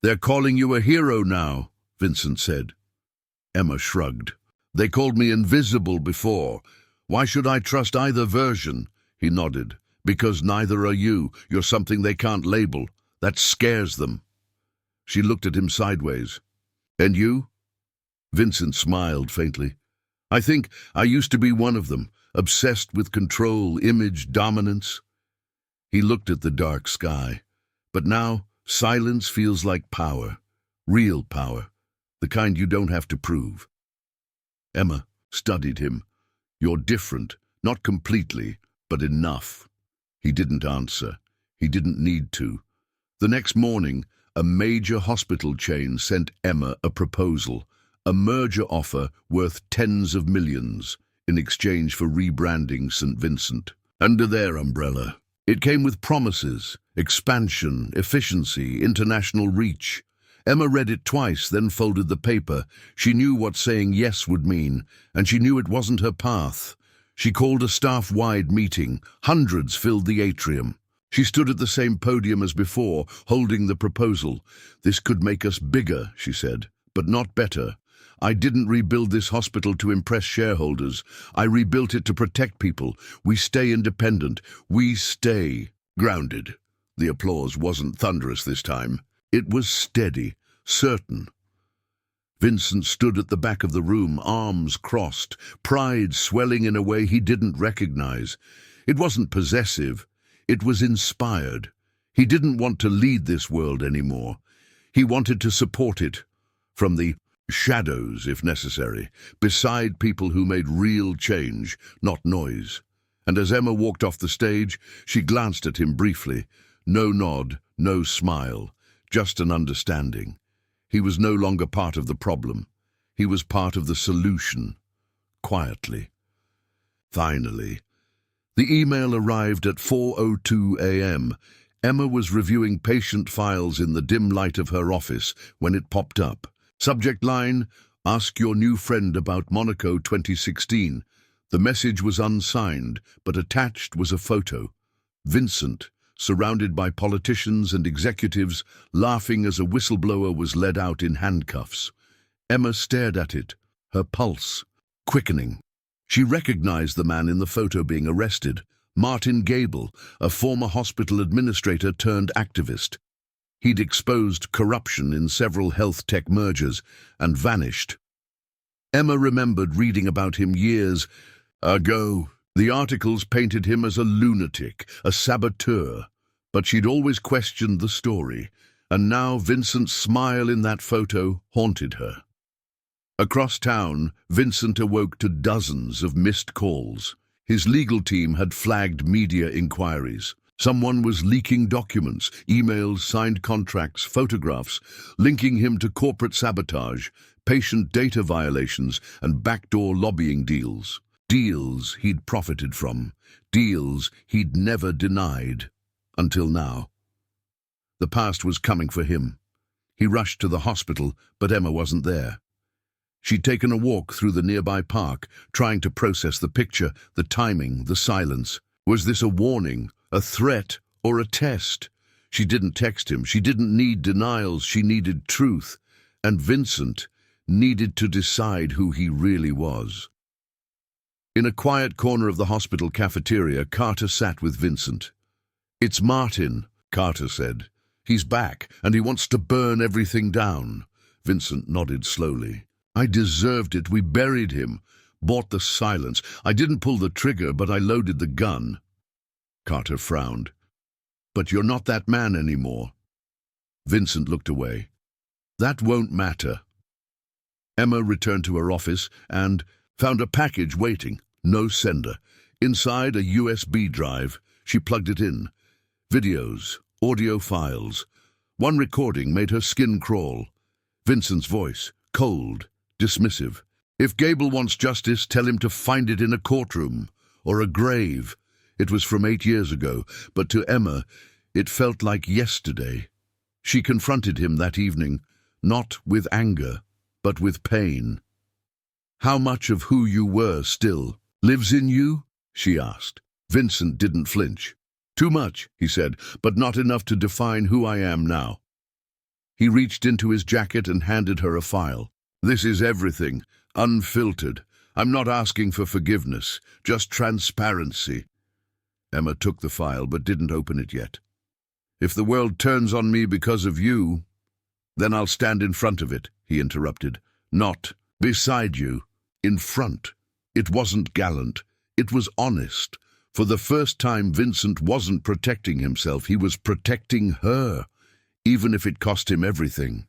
"They're calling you a hero now," Vincent said. Emma shrugged. "They called me invisible before. Why should I trust either version?" He nodded. "Because neither are you. You're something they can't label. That scares them." She looked at him sideways. "And you?" Vincent smiled faintly. "I think I used to be one of them, obsessed with control, image, dominance." He looked at the dark sky. "But now, silence feels like power. Real power. The kind you don't have to prove." Emma studied him. "You're different, not completely, but enough." He didn't answer. He didn't need to. The next morning, a major hospital chain sent Emma a proposal, a merger offer worth tens of millions, in exchange for rebranding St. Vincent. Under their umbrella, it came with promises, expansion, efficiency, international reach. Emma read it twice, then folded the paper. She knew what saying yes would mean, and she knew it wasn't her path. She called a staff-wide meeting. Hundreds filled the atrium. She stood at the same podium as before, holding the proposal. "This could make us bigger," she said, "but not better. I didn't rebuild this hospital to impress shareholders. I rebuilt it to protect people. We stay independent. We stay grounded." The applause wasn't thunderous this time. It was steady, certain. Vincent stood at the back of the room, arms crossed, pride swelling in a way he didn't recognize. It wasn't possessive. It was inspired. He didn't want to lead this world anymore. He wanted to support it, from the shadows, if necessary, beside people who made real change, not noise. And as Emma walked off the stage, she glanced at him briefly. No nod, no smile, just an understanding. He was no longer part of the problem. He was part of the solution. Quietly. Finally. The email arrived at 4:02 a.m. Emma was reviewing patient files in the dim light of her office when it popped up. Subject line, "Ask your new friend about Monaco 2016. The message was unsigned, but attached was a photo. Vincent, surrounded by politicians and executives, laughing as a whistleblower was led out in handcuffs. Emma stared at it, her pulse quickening. She recognized the man in the photo being arrested, Martin Gable, a former hospital administrator turned activist. He'd exposed corruption in several health tech mergers and vanished. Emma remembered reading about him years ago. The articles painted him as a lunatic, a saboteur, but she'd always questioned the story, and now Vincent's smile in that photo haunted her. Across town, Vincent awoke to dozens of missed calls. His legal team had flagged media inquiries. Someone was leaking documents, emails, signed contracts, photographs, linking him to corporate sabotage, patient data violations, and backdoor lobbying deals. Deals he'd profited from. Deals he'd never denied. Until now. The past was coming for him. He rushed to the hospital, but Emma wasn't there. She'd taken a walk through the nearby park, trying to process the picture, the timing, the silence. Was this a warning, a threat, or a test? She didn't text him. She didn't need denials. She needed truth. And Vincent needed to decide who he really was. In a quiet corner of the hospital cafeteria, Carter sat with Vincent. "It's Martin," Carter said. "He's back, and he wants to burn everything down." Vincent nodded slowly. "I deserved it. We buried him. Bought the silence. I didn't pull the trigger, but I loaded the gun." Carter frowned. "But you're not that man anymore." Vincent looked away. "That won't matter." Emma returned to her office and found a package waiting. No sender. Inside, a USB drive. She plugged it in. Videos, audio files. One recording made her skin crawl. Vincent's voice, cold, dismissive. "If Gable wants justice, tell him to find it in a courtroom or a grave." It was from 8 years ago, but to Emma, it felt like yesterday. She confronted him that evening, not with anger, but with pain. "How much of who you were still lives in you?" she asked. Vincent didn't flinch. "Too much," he said, "but not enough to define who I am now." He reached into his jacket and handed her a file. "This is everything, unfiltered. I'm not asking for forgiveness, just transparency." Emma took the file but didn't open it yet. "If the world turns on me because of you, then I'll stand in front of it," he interrupted. "Not beside you, in front." It wasn't gallant. It was honest. For the first time, Vincent wasn't protecting himself. He was protecting her, even if it cost him everything.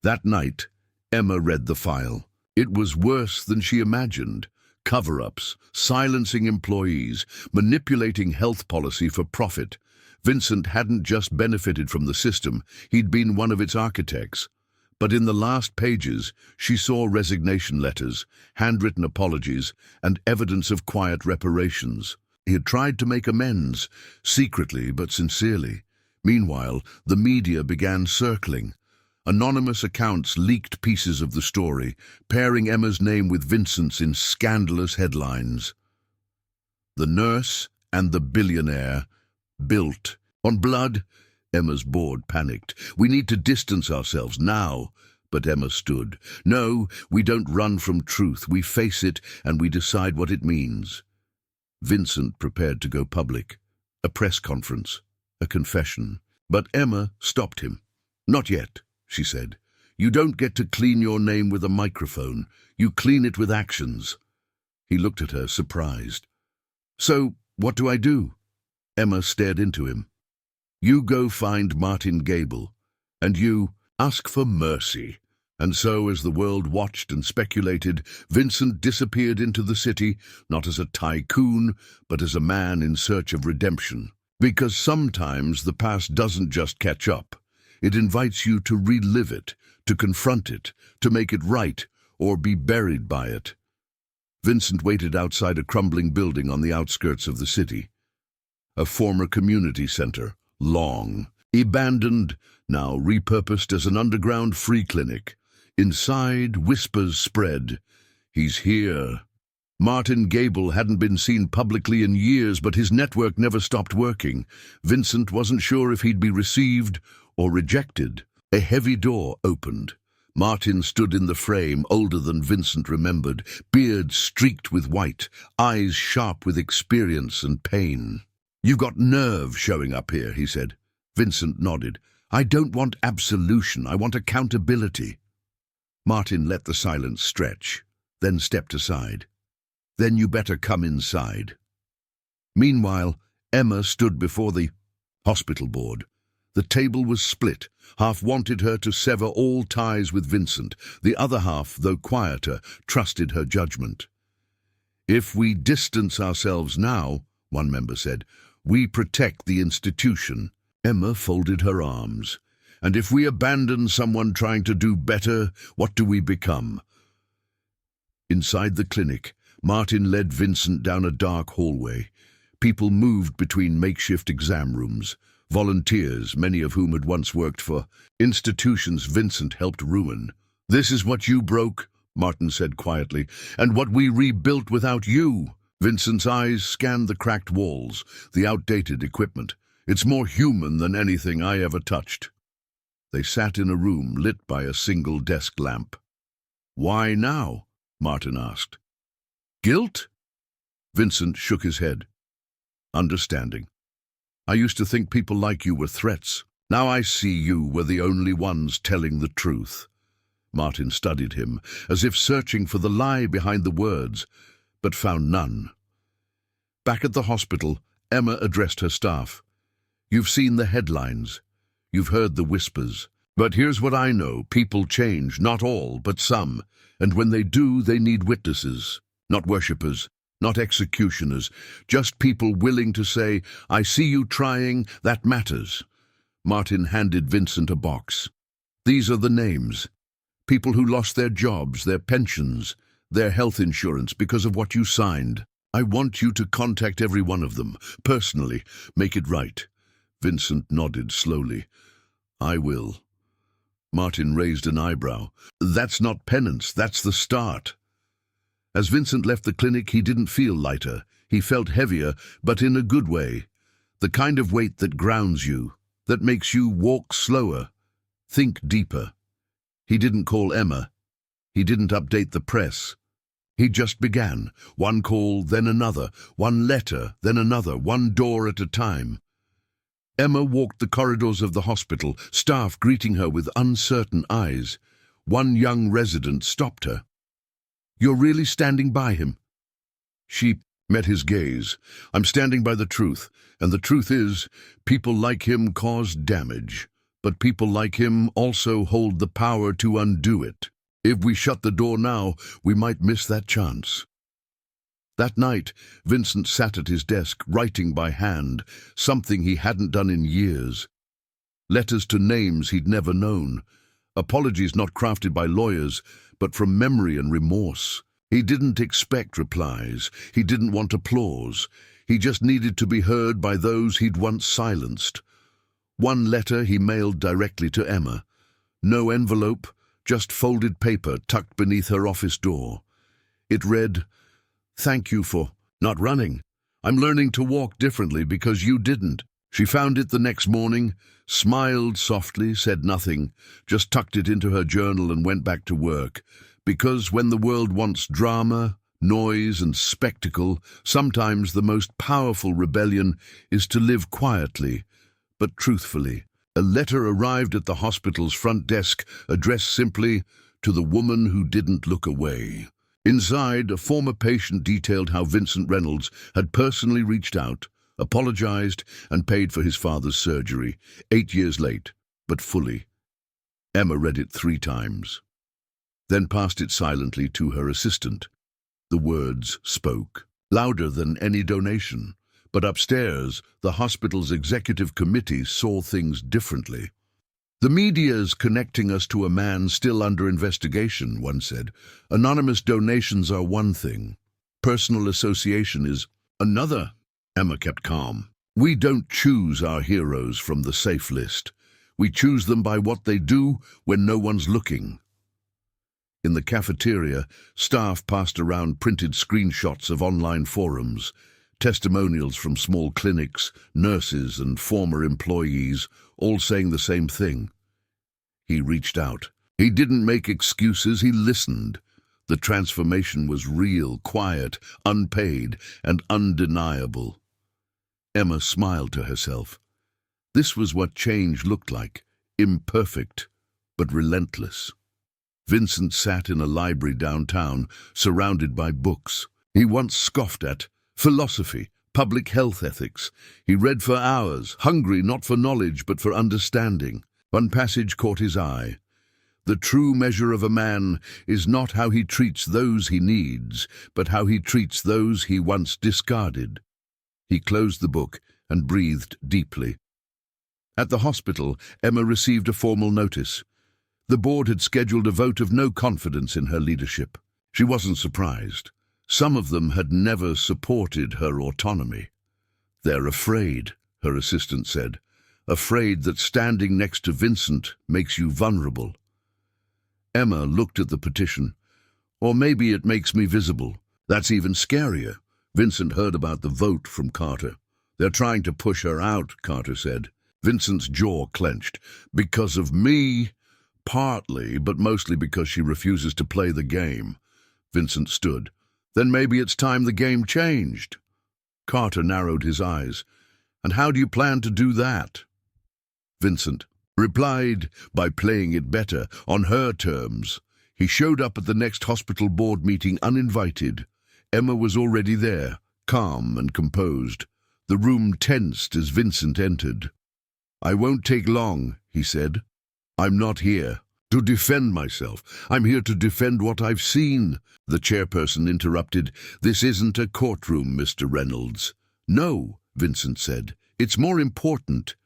That night, Emma read the file. It was worse than she imagined. Cover-ups, silencing employees, manipulating health policy for profit. Vincent hadn't just benefited from the system, he'd been one of its architects. But in the last pages, she saw resignation letters, handwritten apologies, and evidence of quiet reparations. He had tried to make amends, secretly but sincerely. Meanwhile, the media began circling. Anonymous accounts leaked pieces of the story, pairing Emma's name with Vincent's in scandalous headlines. "The nurse and the billionaire built on blood." Emma's board panicked. "We need to distance ourselves now." But Emma stood. "No, we don't run from truth. We face it and we decide what it means." Vincent prepared to go public. A press conference. A confession. But Emma stopped him. "Not yet," she said. "You don't get to clean your name with a microphone. You clean it with actions." He looked at her, surprised. "So, what do I do?" Emma stared into him. "You go find Martin Gable, and you ask for mercy." And so, as the world watched and speculated, Vincent disappeared into the city, not as a tycoon, but as a man in search of redemption. Because sometimes the past doesn't just catch up. It invites you to relive it, to confront it, to make it right, or be buried by it. Vincent waited outside a crumbling building on the outskirts of the city. A former community center, long, abandoned, now repurposed as an underground free clinic. Inside, whispers spread. He's here. Martin Gable hadn't been seen publicly in years, but his network never stopped working. Vincent wasn't sure if he'd be received or rejected. A heavy door opened. Martin stood in the frame, older than Vincent remembered, beard streaked with white, eyes sharp with experience and pain. "You've got nerve showing up here," he said. Vincent nodded. "I don't want absolution, I want accountability." Martin let the silence stretch, then stepped aside. "Then you better come inside." Meanwhile, Emma stood before the hospital board. The table was split. Half wanted her to sever all ties with Vincent. The other half, though quieter, trusted her judgment. "If we distance ourselves now," one member said, "we protect the institution." Emma folded her arms. "And if we abandon someone trying to do better, what do we become?" Inside the clinic, Martin led Vincent down a dark hallway. People moved between makeshift exam rooms. Volunteers, many of whom had once worked for institutions Vincent helped ruin. "This is what you broke," Martin said quietly, "and what we rebuilt without you." Vincent's eyes scanned the cracked walls, the outdated equipment. "It's more human than anything I ever touched." They sat in a room lit by a single desk lamp. "Why now?" Martin asked. "Guilt?" Vincent shook his head. "Understanding. I used to think people like you were threats. Now I see you were the only ones telling the truth." Martin studied him, as if searching for the lie behind the words, but found none. Back at the hospital, Emma addressed her staff. "You've seen the headlines. You've heard the whispers. But here's what I know. People change, not all, but some. And when they do, they need witnesses. Not worshippers, not executioners. Just people willing to say, 'I see you trying, that matters.'" Martin handed Vincent a box. "These are the names. People who lost their jobs, their pensions, their health insurance because of what you signed. I want you to contact every one of them, personally. Make it right." Vincent nodded slowly. "I will." Martin raised an eyebrow. "That's not penance, that's the start." As Vincent left the clinic, he didn't feel lighter. He felt heavier, but in a good way. The kind of weight that grounds you, that makes you walk slower, think deeper. He didn't call Emma. He didn't update the press. He just began. One call, then another. One letter, then another. One door at a time. Emma walked the corridors of the hospital, staff greeting her with uncertain eyes. One young resident stopped her. "You're really standing by him?" She met his gaze. "I'm standing by the truth, and the truth is, people like him cause damage. But people like him also hold the power to undo it. If we shut the door now, we might miss that chance." That night, Vincent sat at his desk, writing by hand, something he hadn't done in years. Letters to names he'd never known. Apologies not crafted by lawyers, but from memory and remorse. He didn't expect replies. He didn't want applause. He just needed to be heard by those he'd once silenced. One letter he mailed directly to Emma. No envelope, just folded paper tucked beneath her office door. It read, "Thank you for not running. I'm learning to walk differently because you didn't." She found it the next morning, smiled softly, said nothing, just tucked it into her journal and went back to work. Because when the world wants drama, noise, and spectacle, sometimes the most powerful rebellion is to live quietly, but truthfully. A letter arrived at the hospital's front desk, addressed simply, "To the woman who didn't look away." Inside, a former patient detailed how Vincent Reynolds had personally reached out, apologized, and paid for his father's surgery, 8 years late, but fully. Emma read it 3 times. then passed it silently to her assistant. The words spoke, louder than any donation. But upstairs, the hospital's executive committee saw things differently. "The media's connecting us to a man still under investigation," one said. "Anonymous donations are one thing. Personal association is another." Emma kept calm. "We don't choose our heroes from the safe list. We choose them by what they do when no one's looking." In the cafeteria, staff passed around printed screenshots of online forums, testimonials from small clinics, nurses and former employees, all saying the same thing. He reached out. He didn't make excuses, he listened. The transformation was real, quiet, unpaid, and undeniable. Emma smiled to herself. This was what change looked like, imperfect, but relentless. Vincent sat in a library downtown, surrounded by books. He once scoffed at philosophy, public health ethics. He read for hours, hungry not for knowledge but for understanding. One passage caught his eye. "The true measure of a man is not how he treats those he needs, but how he treats those he once discarded." He closed the book and breathed deeply. At the hospital, Emma received a formal notice. The board had scheduled a vote of no confidence in her leadership. She wasn't surprised. Some of them had never supported her autonomy. "They're afraid," her assistant said. "Afraid that standing next to Vincent makes you vulnerable." Emma looked at the petition. "Or maybe it makes me visible. That's even scarier." Vincent heard about the vote from Carter. "They're trying to push her out," Carter said. Vincent's jaw clenched. "Because of me?" "Partly, but mostly because she refuses to play the game." Vincent stood. "Then maybe it's time the game changed." Carter narrowed his eyes. "And how do you plan to do that?" Vincent replied by playing it better, on her terms. He showed up at the next hospital board meeting uninvited. Emma was already there, calm and composed. The room tensed as Vincent entered. "I won't take long," he said. "I'm not here to defend myself. I'm here to defend what I've seen." The chairperson interrupted. "This isn't a courtroom, Mr. Reynolds." "No," Vincent said. "It's more important."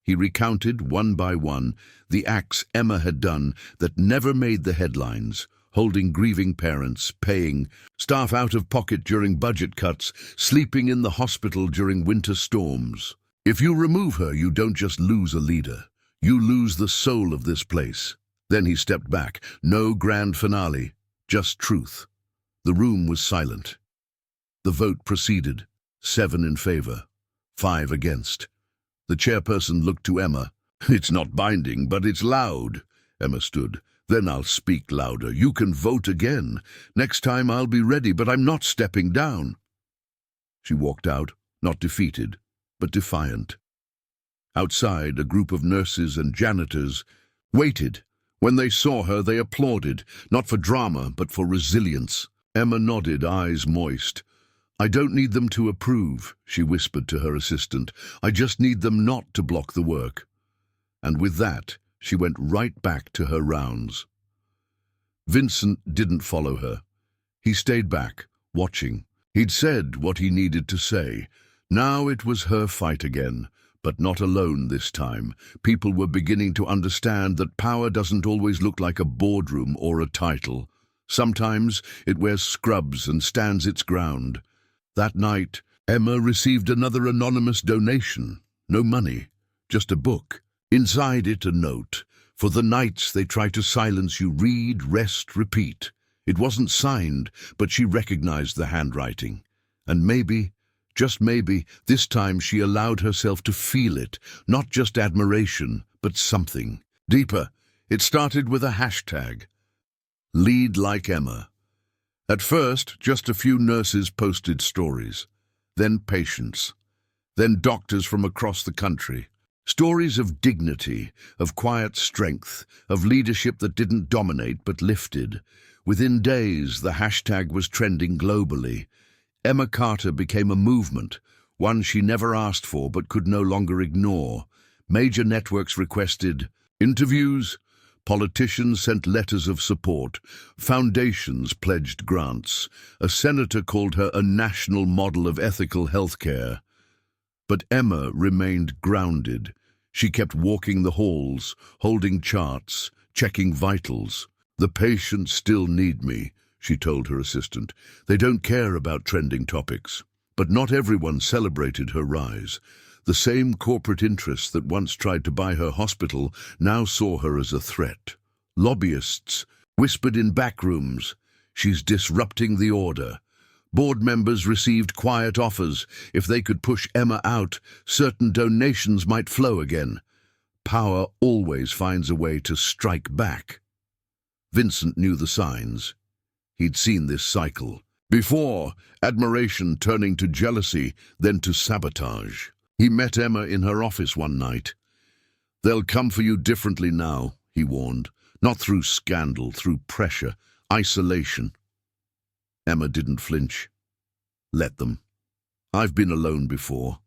He recounted, one by one, the acts Emma had done that never made the headlines, holding grieving parents, paying staff out of pocket during budget cuts, sleeping in the hospital during winter storms. "If you remove her, you don't just lose a leader. You lose the soul of this place." Then he stepped back. No grand finale, just truth. The room was silent. The vote proceeded. 7 in favor, 5 against. The chairperson looked to Emma. "It's not binding, but it's loud." Emma stood. "Then I'll speak louder. You can vote again. Next time I'll be ready, but I'm not stepping down." She walked out, not defeated, but defiant. Outside, a group of nurses and janitors waited. When they saw her, they applauded, not for drama, but for resilience. Emma nodded, eyes moist. "I don't need them to approve," she whispered to her assistant. "I just need them not to block the work." And with that, she went right back to her rounds. Vincent didn't follow her. He stayed back, watching. He'd said what he needed to say. Now it was her fight again, but not alone this time. People were beginning to understand that power doesn't always look like a boardroom or a title. Sometimes it wears scrubs and stands its ground. That night, Emma received another anonymous donation. No money, just a book. Inside it, a note. "For the nights they try to silence you, read, rest, repeat." It wasn't signed, but she recognized the handwriting. And maybe, just maybe, this time she allowed herself to feel it. Not just admiration, but something deeper. It started with a hashtag. Lead like Emma. At first, just a few nurses posted stories. Then patients. Then doctors from across the country. Stories of dignity, of quiet strength, of leadership that didn't dominate but lifted. Within days, the hashtag was trending globally. Emma Carter became a movement, one she never asked for but could no longer ignore. Major networks requested interviews, Politicians sent letters of support. Foundations pledged grants. A senator called her a national model of ethical healthcare. But Emma remained grounded. She kept walking the halls, holding charts, checking vitals. "The patients still need me," she told her assistant. "They don't care about trending topics." But not everyone celebrated her rise. The same corporate interests that once tried to buy her hospital now saw her as a threat. Lobbyists whispered in back rooms, "She's disrupting the order." Board members received quiet offers. If they could push Emma out, certain donations might flow again. Power always finds a way to strike back. Vincent knew the signs. He'd seen this cycle before, admiration turning to jealousy, then to sabotage. He met Emma in her office one night. "They'll come for you differently now," he warned. "Not through scandal, through pressure, isolation." Emma didn't flinch. "Let them. I've been alone before,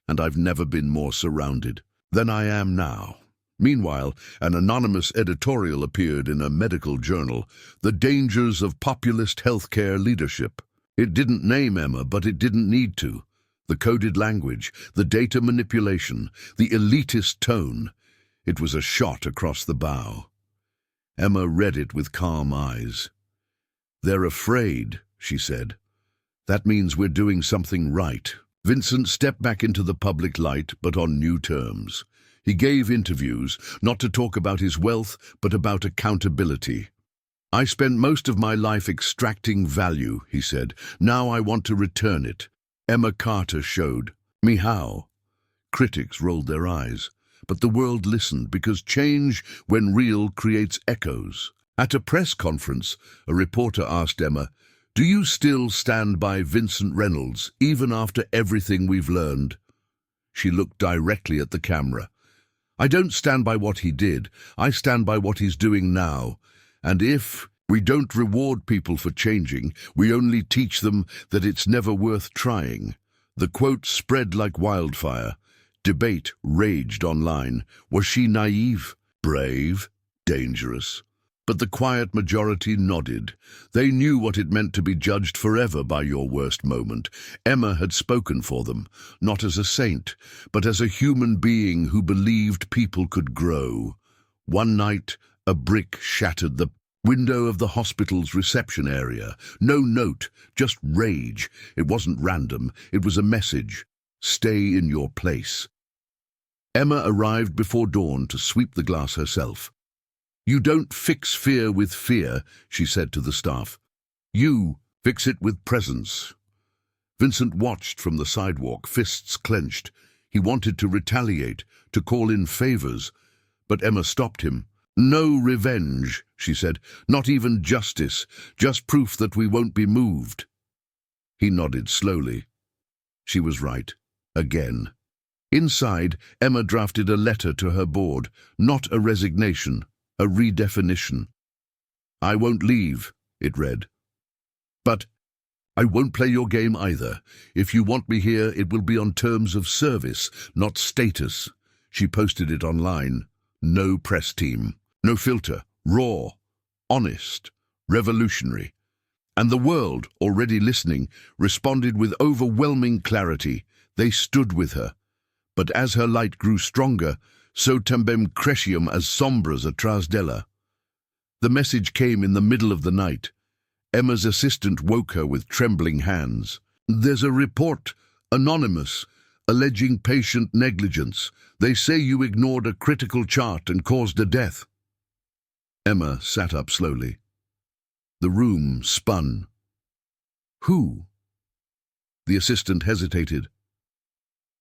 and I've never been more surrounded than I am now." Meanwhile, an anonymous editorial appeared in a medical journal, "The Dangers of Populist Healthcare Leadership." It didn't name Emma, but it didn't need to. The coded language, the data manipulation, the elitist tone. It was a shot across the bow. Emma read it with calm eyes. "They're afraid," she said. "That means we're doing something right." Vincent stepped back into the public light, but on new terms. He gave interviews, not to talk about his wealth, but about accountability. "I spent most of my life extracting value," he said. "Now I want to return it." Emma Carter showed me how. Critics rolled their eyes, but the world listened, because change, when real, creates echoes. At a press conference, a reporter asked Emma, "Do you still stand by Vincent Reynolds, even after everything we've learned?" She looked directly at the camera. "I don't stand by what he did. I stand by what he's doing now. And if we don't reward people for changing, we only teach them that it's never worth trying." The quote spread like wildfire. Debate raged online. Was she naive, brave, dangerous? But the quiet majority nodded. They knew what it meant to be judged forever by your worst moment. Emma had spoken for them, not as a saint, but as a human being who believed people could grow. One night, a brick shattered the window of the hospital's reception area. No note, just rage. It wasn't random. It was a message. Stay in your place. Emma arrived before dawn to sweep the glass herself. "You don't fix fear with fear," she said to the staff. "You fix it with presence." Vincent watched from the sidewalk, fists clenched. He wanted to retaliate, to call in favors, but Emma stopped him. "No revenge," she said. "Not even justice, just proof that we won't be moved." He nodded slowly. She was right. Again. Inside, Emma drafted a letter to her board, not a resignation, a redefinition. "I won't leave," it read. "But I won't play your game either. If you want me here, it will be on terms of service, not status." She posted it online. No press team, no filter, raw, honest, revolutionary. And the world, already listening, responded with overwhelming clarity. They stood with her. But as her light grew stronger, so também cresciam as sombras atrás dela. The message came in the middle of the night. Emma's assistant woke her with trembling hands. "There's a report, anonymous, alleging patient negligence. They say you ignored a critical chart and caused a death." Emma sat up slowly. The room spun. "Who?" The assistant hesitated.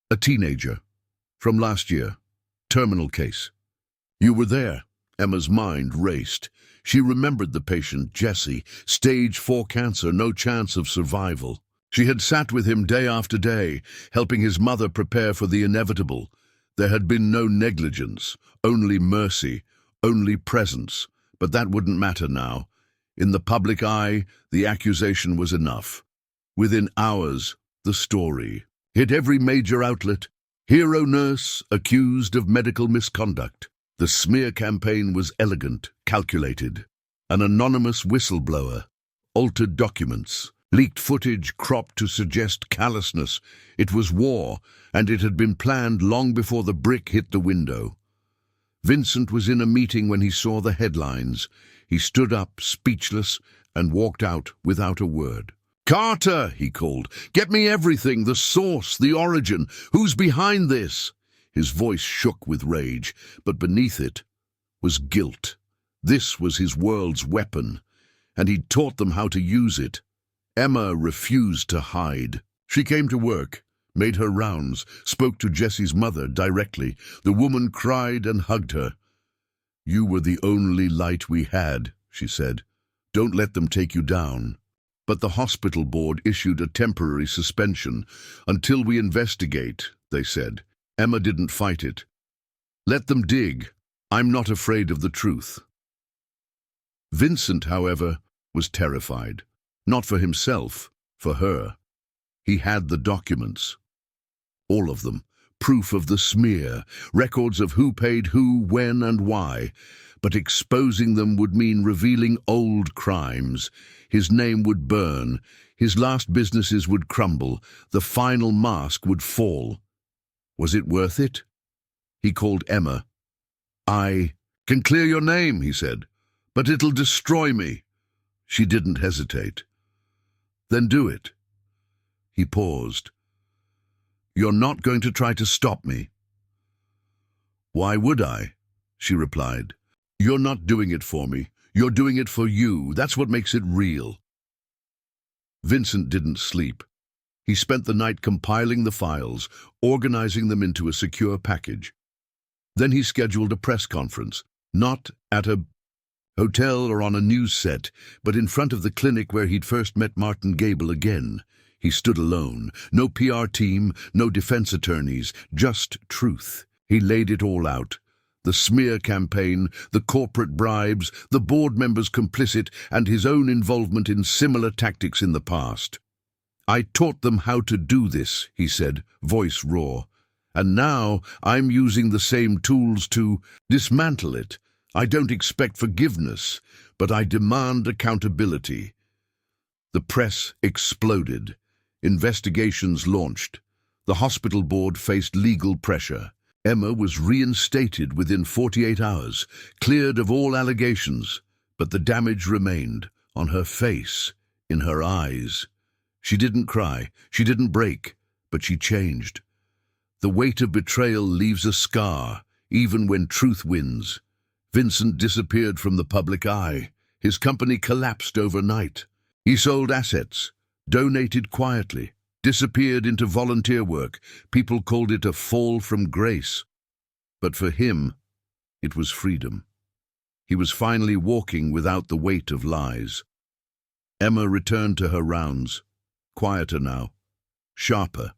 "A teenager. From last year. Terminal case." "You were there." Emma's mind raced. She remembered the patient, Jesse, stage 4 cancer, no chance of survival. She had sat with him day after day, helping his mother prepare for the inevitable. There had been no negligence, only mercy, only presence. But that wouldn't matter now. In the public eye, the accusation was enough. Within hours, the story hit every major outlet. Hero nurse accused of medical misconduct. The smear campaign was elegant, calculated. An anonymous whistleblower, altered documents, leaked footage cropped to suggest callousness. It was war, and it had been planned long before the brick hit the window. Vincent was in a meeting when he saw the headlines. He stood up, speechless, and walked out without a word. "Carter," he called, "get me everything, the source, the origin. Who's behind this?" His voice shook with rage, but beneath it was guilt. This was his world's weapon, and he'd taught them how to use it. Emma refused to hide. She came to work, made her rounds, spoke to Jesse's mother directly. The woman cried and hugged her. "You were the only light we had," she said. "Don't let them take you down." But the hospital board issued a temporary suspension. "Until we investigate," they said. Emma didn't fight it. "Let them dig. I'm not afraid of the truth." Vincent, however, was terrified. Not for himself, for her. He had the documents. All of them. Proof of the smear, records of who paid who, when and why. But exposing them would mean revealing old crimes. His name would burn. His last businesses would crumble. The final mask would fall. Was it worth it? He called Emma. "I can clear your name," he said, "but it'll destroy me." She didn't hesitate. "Then do it." He paused. "You're not going to try to stop me?" "Why would I?" she replied. "You're not doing it for me. You're doing it for you. That's what makes it real." Vincent didn't sleep. He spent the night compiling the files, organizing them into a secure package. Then he scheduled a press conference, not at a hotel or on a news set, but in front of the clinic where he'd first met Martin Gable again. He stood alone. No PR team, no defense attorneys, just truth. He laid it all out. The smear campaign, the corporate bribes, the board members complicit, and his own involvement in similar tactics in the past. "I taught them how to do this," he said, voice raw. "And now I'm using the same tools to dismantle it. I don't expect forgiveness, but I demand accountability." The press exploded. Investigations launched. The hospital board faced legal pressure. Emma was reinstated within 48 hours, cleared of all allegations, but the damage remained on her face, in her eyes. She didn't cry, she didn't break, but she changed. The weight of betrayal leaves a scar, even when truth wins. Vincent disappeared from the public eye. His company collapsed overnight. He sold assets, donated quietly, disappeared into volunteer work. People called it a fall from grace. But for him, it was freedom. He was finally walking without the weight of lies. Emma returned to her rounds, quieter now, sharper.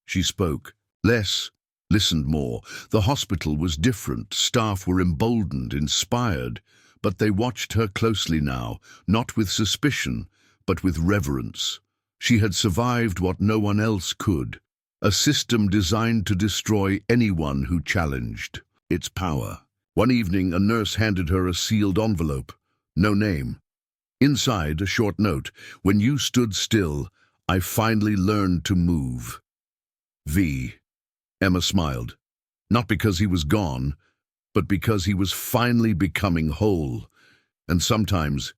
She spoke less, listened more. The hospital was different. Staff were emboldened, inspired, but they watched her closely now, not with suspicion, but with reverence. She had survived what no one else could, a system designed to destroy anyone who challenged its power. One evening, a nurse handed her a sealed envelope, no name. Inside, a short note: "When you stood still, I finally learned to move. V." Emma smiled, not because he was gone, but because he was finally becoming whole. And sometimes,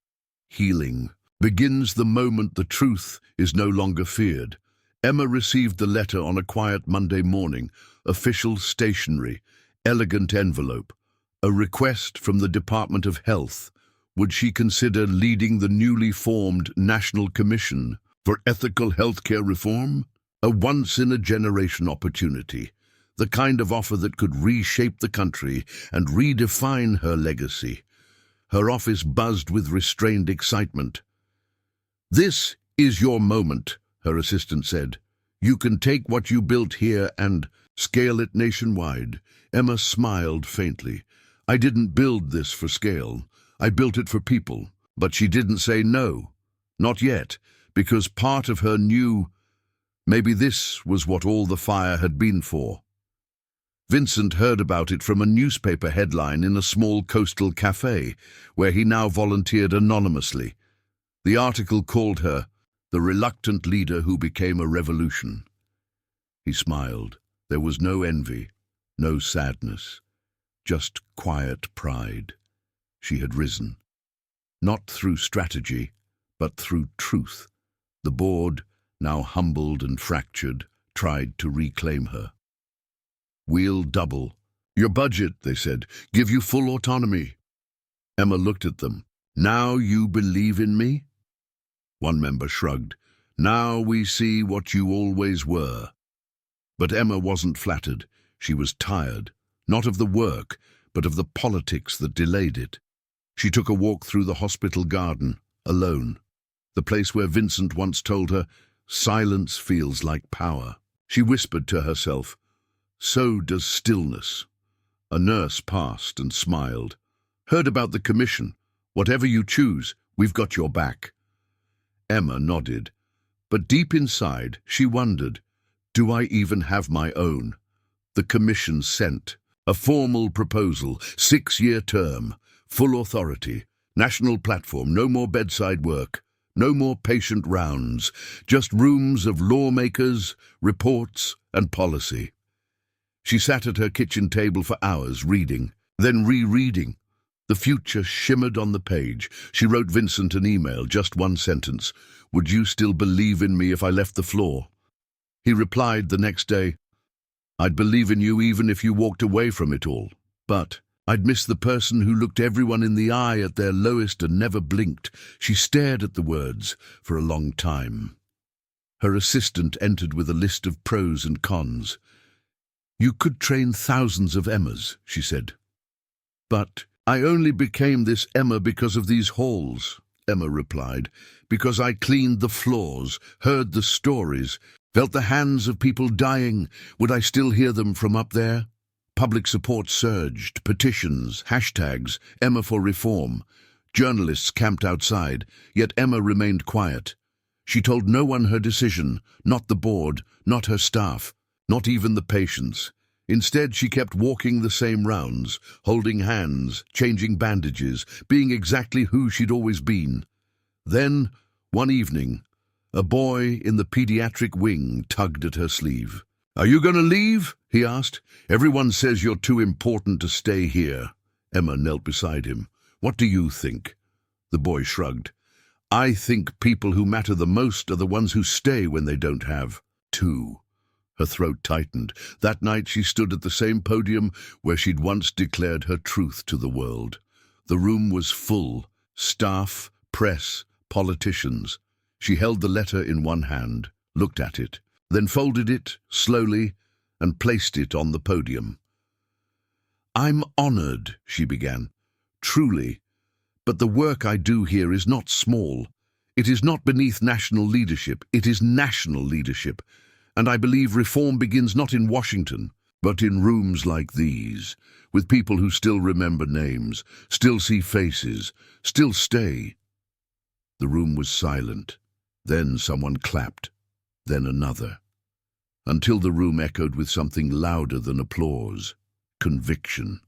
healing begins the moment the truth is no longer feared. Emma received the letter on a quiet Monday morning, official stationery, elegant envelope, a request from the Department of Health. Would she consider leading the newly formed National Commission for Ethical Healthcare Reform? A once-in-a-generation opportunity, the kind of offer that could reshape the country and redefine her legacy. Her office buzzed with restrained excitement. "This is your moment," her assistant said. "You can take what you built here and scale it nationwide." Emma smiled faintly. "I didn't build this for scale. I built it for people." But she didn't say no. Not yet, because part of her knew maybe this was what all the fire had been for. Vincent heard about it from a newspaper headline in a small coastal cafe, where he now volunteered anonymously. The article called her the reluctant leader who became a revolution. He smiled. There was no envy, no sadness, just quiet pride. She had risen, not through strategy, but through truth. The board, now humbled and fractured, tried to reclaim her. "We'll double your budget," they said, "give you full autonomy." Emma looked at them. "Now you believe in me?" One member shrugged. "Now we see what you always were." But Emma wasn't flattered. She was tired, not of the work, but of the politics that delayed it. She took a walk through the hospital garden, alone, the place where Vincent once told her, "Silence feels like power." She whispered to herself, "So does stillness." A nurse passed and smiled. "Heard about the commission. Whatever you choose, we've got your back." Emma nodded, but deep inside she wondered, do I even have my own? The commission sent a formal proposal, 6-year term, full authority, national platform, no more bedside work, no more patient rounds, just rooms of lawmakers, reports, and policy. She sat at her kitchen table for hours, reading, then rereading. The future shimmered on the page. She wrote Vincent an email, just one sentence. "Would you still believe in me if I left the floor?" He replied the next day, "I'd believe in you even if you walked away from it all. But I'd miss the person who looked everyone in the eye at their lowest and never blinked." She stared at the words for a long time. Her assistant entered with a list of pros and cons. "You could train thousands of Emmas," she said. "But I only became this Emma because of these halls," Emma replied, "because I cleaned the floors, heard the stories, felt the hands of people dying. Would I still hear them from up there?" Public support surged, petitions, hashtags, Emma for reform. Journalists camped outside, yet Emma remained quiet. She told no one her decision, not the board, not her staff, not even the patients. Instead, she kept walking the same rounds, holding hands, changing bandages, being exactly who she'd always been. Then, one evening, a boy in the pediatric wing tugged at her sleeve. "Are you going to leave?" he asked. "Everyone says you're too important to stay here." Emma knelt beside him. "What do you think?" The boy shrugged. "I think people who matter the most are the ones who stay when they don't have to." Her throat tightened. That night she stood at the same podium where she'd once declared her truth to the world. The room was full. Staff, press, politicians. She held the letter in one hand, looked at it, then folded it slowly and placed it on the podium. "I'm honored," she began, "truly, but the work I do here is not small. It is not beneath national leadership, it is national leadership. And I believe reform begins not in Washington, but in rooms like these, with people who still remember names, still see faces, still stay." The room was silent. Then someone clapped, then another, until the room echoed with something louder than applause: conviction.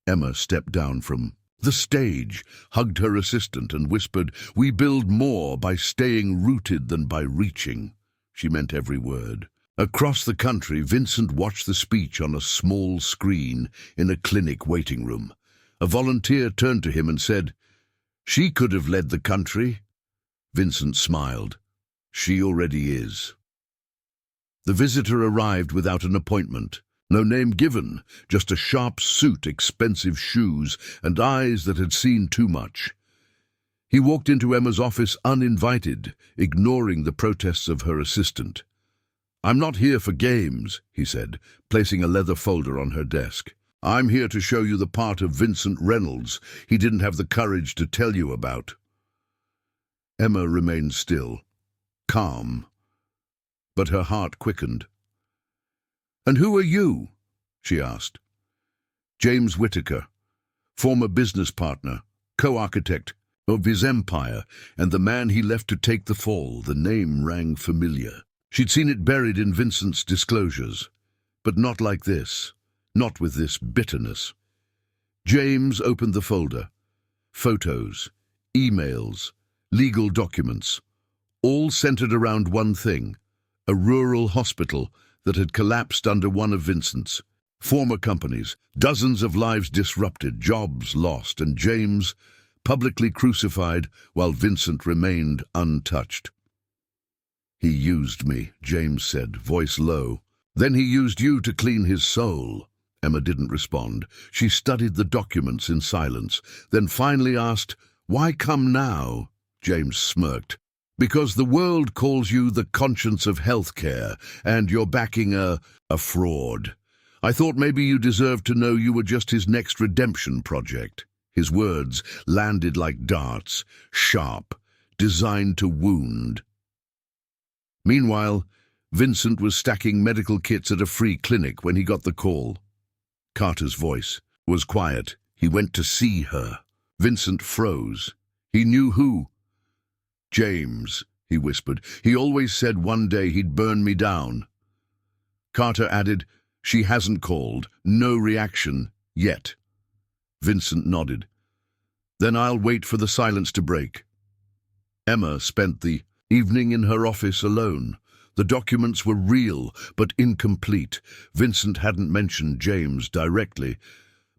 Emma stepped down from the stage, hugged her assistant, and whispered, "We build more by staying rooted than by reaching." She meant every word. Across the country, Vincent watched the speech on a small screen in a clinic waiting room. A volunteer turned to him and said, "She could have led the country." Vincent smiled. "She already is." The visitor arrived without an appointment. No name given, just a sharp suit, expensive shoes, and eyes that had seen too much. He walked into Emma's office uninvited, ignoring the protests of her assistant. "I'm not here for games," he said, placing a leather folder on her desk. "I'm here to show you the part of Vincent Reynolds he didn't have the courage to tell you about." Emma remained still, calm, but her heart quickened. "And who are you?" she asked. "James Whitaker, former business partner, co-architect of his empire, and the man he left to take the fall." The name rang familiar. She'd seen it buried in Vincent's disclosures. But not like this. Not with this bitterness. James opened the folder. Photos, emails, legal documents, all centered around one thing: a rural hospital that had collapsed under one of Vincent's former companies, dozens of lives disrupted, jobs lost, and James publicly crucified while Vincent remained untouched. "He used me," James said, voice low. "Then he used you to clean his soul." Emma didn't respond. She studied the documents in silence, then finally asked, "Why come now?" James smirked. "Because the world calls you the conscience of healthcare, and you're backing a fraud. I thought maybe you deserved to know you were just his next redemption project." His words landed like darts, sharp, designed to wound. Meanwhile, Vincent was stacking medical kits at a free clinic when he got the call. Carter's voice was quiet. He went to see her. Vincent froze. He knew who. "James," he whispered. "He always said one day he'd burn me down." Carter added, "She hasn't called. No reaction. Yet." Vincent nodded. "Then I'll wait for the silence to break." Emma spent the evening in her office alone. The documents were real, but incomplete. Vincent hadn't mentioned James directly,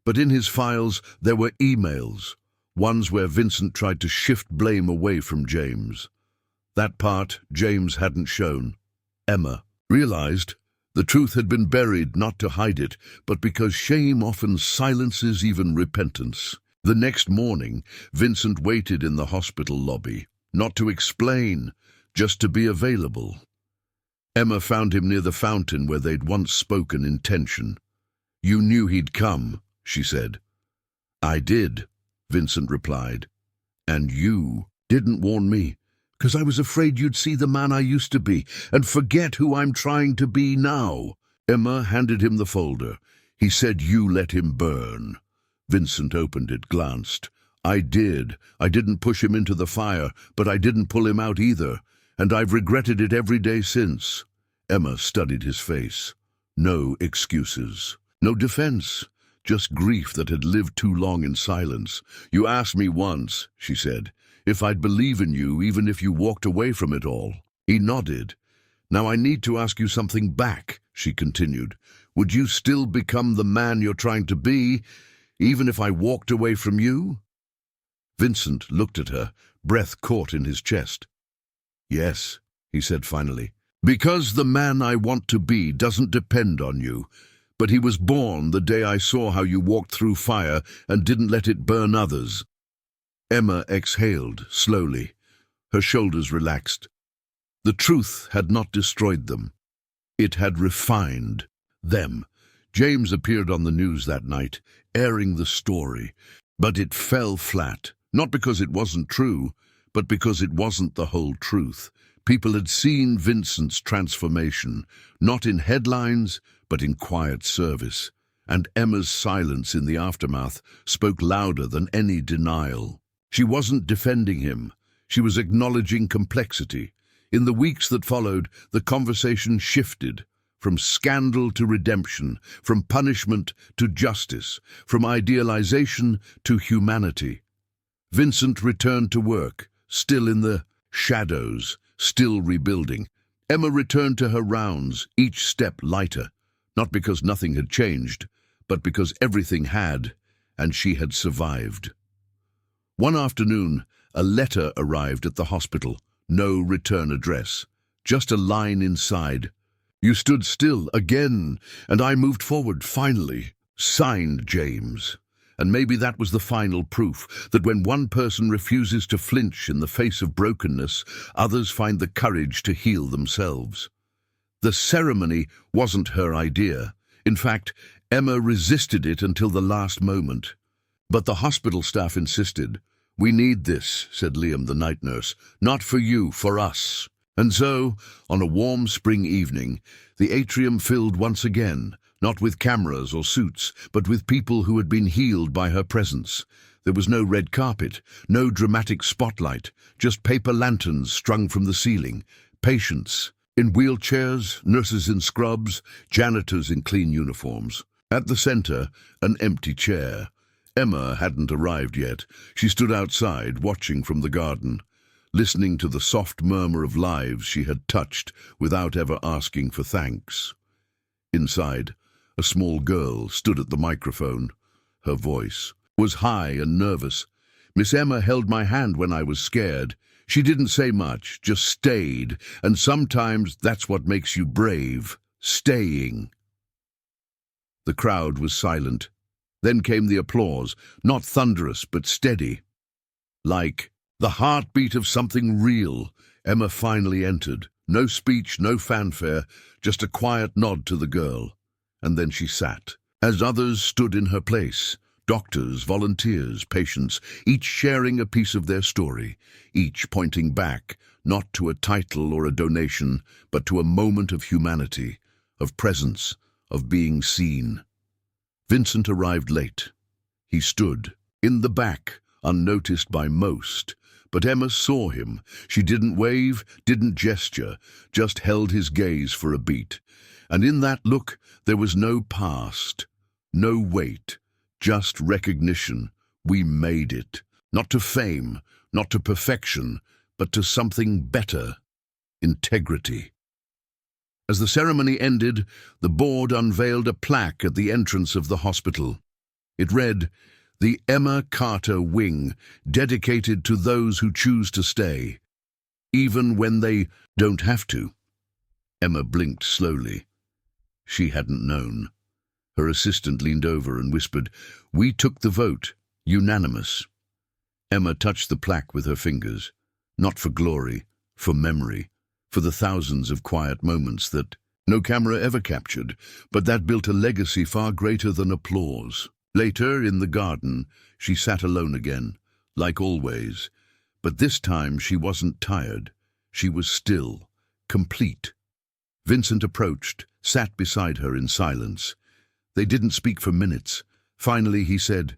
but in his files there were emails, ones where Vincent tried to shift blame away from James. That part James hadn't shown. Emma realized the truth had been buried, not to hide it, but because shame often silences even repentance. The next morning, Vincent waited in the hospital lobby, not to explain, just to be available. Emma found him near the fountain where they'd once spoken in tension. "You knew he'd come," she said. "I did," Vincent replied. "And you didn't warn me, because I was afraid you'd see the man I used to be and forget who I'm trying to be now." Emma handed him the folder. "He said you let him burn." Vincent opened it, glanced. "I did. I didn't push him into the fire, but I didn't pull him out either. And I've regretted it every day since." Emma studied his face. No excuses. No defense. Just grief that had lived too long in silence. "You asked me once," she said, "if I'd believe in you even if you walked away from it all." He nodded. "Now I need to ask you something back," she continued. "Would you still become the man you're trying to be, even if I walked away from you?" Vincent looked at her, breath caught in his chest. "Yes," he said finally, "because the man I want to be doesn't depend on you. But he was born the day I saw how you walked through fire and didn't let it burn others." Emma exhaled slowly. Her shoulders relaxed. The truth had not destroyed them. It had refined them. James appeared on the news that night, airing the story. But it fell flat, not because it wasn't true, but because it wasn't the whole truth. People had seen Vincent's transformation, not in headlines, but in quiet service. And Emma's silence in the aftermath spoke louder than any denial. She wasn't defending him. She was acknowledging complexity. In the weeks that followed, the conversation shifted, from scandal to redemption, from punishment to justice, from idealization to humanity. Vincent returned to work, still in the shadows, still rebuilding. Emma returned to her rounds, each step lighter, not because nothing had changed, but because everything had, and she had survived. One afternoon, a letter arrived at the hospital. No return address, just a line inside. "You stood still again, and I moved forward, finally." Signed, James. And maybe that was the final proof, that when one person refuses to flinch in the face of brokenness, others find the courage to heal themselves. The ceremony wasn't her idea. In fact, Emma resisted it until the last moment. But the hospital staff insisted. "We need this," said Liam, the night nurse. "Not for you, for us." And so, on a warm spring evening, the atrium filled once again, not with cameras or suits, but with people who had been healed by her presence. There was no red carpet, no dramatic spotlight, just paper lanterns strung from the ceiling, patients, In wheelchairs, nurses in scrubs, janitors in clean uniforms. At the center, an empty chair. Emma hadn't arrived yet. She stood outside, watching from the garden, listening to the soft murmur of lives she had touched without ever asking for thanks. Inside, a small girl stood at the microphone. Her voice was high and nervous. "Miss Emma held my hand when I was scared. She didn't say much, just stayed, and sometimes that's what makes you brave, staying." The crowd was silent. Then came the applause, not thunderous but steady. Like the heartbeat of something real, Emma finally entered. No speech, no fanfare, just a quiet nod to the girl. And then she sat, as others stood in her place. Doctors, volunteers, patients, each sharing a piece of their story, each pointing back, not to a title or a donation, but to a moment of humanity, of presence, of being seen. Vincent arrived late. He stood, in the back, unnoticed by most, but Emma saw him. She didn't wave, didn't gesture, just held his gaze for a beat. And in that look, there was no past, no weight, just recognition. We made it. Not to fame, not to perfection, but to something better. Integrity. As the ceremony ended, the board unveiled a plaque at the entrance of the hospital. It read, "The Emma Carter Wing, dedicated to those who choose to stay, even when they don't have to." Emma blinked slowly. She hadn't known. Her assistant leaned over and whispered, "We took the vote, unanimous." Emma touched the plaque with her fingers, not for glory, for memory, for the thousands of quiet moments that no camera ever captured, but that built a legacy far greater than applause. Later, in the garden, she sat alone again, like always, but this time she wasn't tired. She was still, complete. Vincent approached, sat beside her in silence. They didn't speak for minutes. Finally, he said,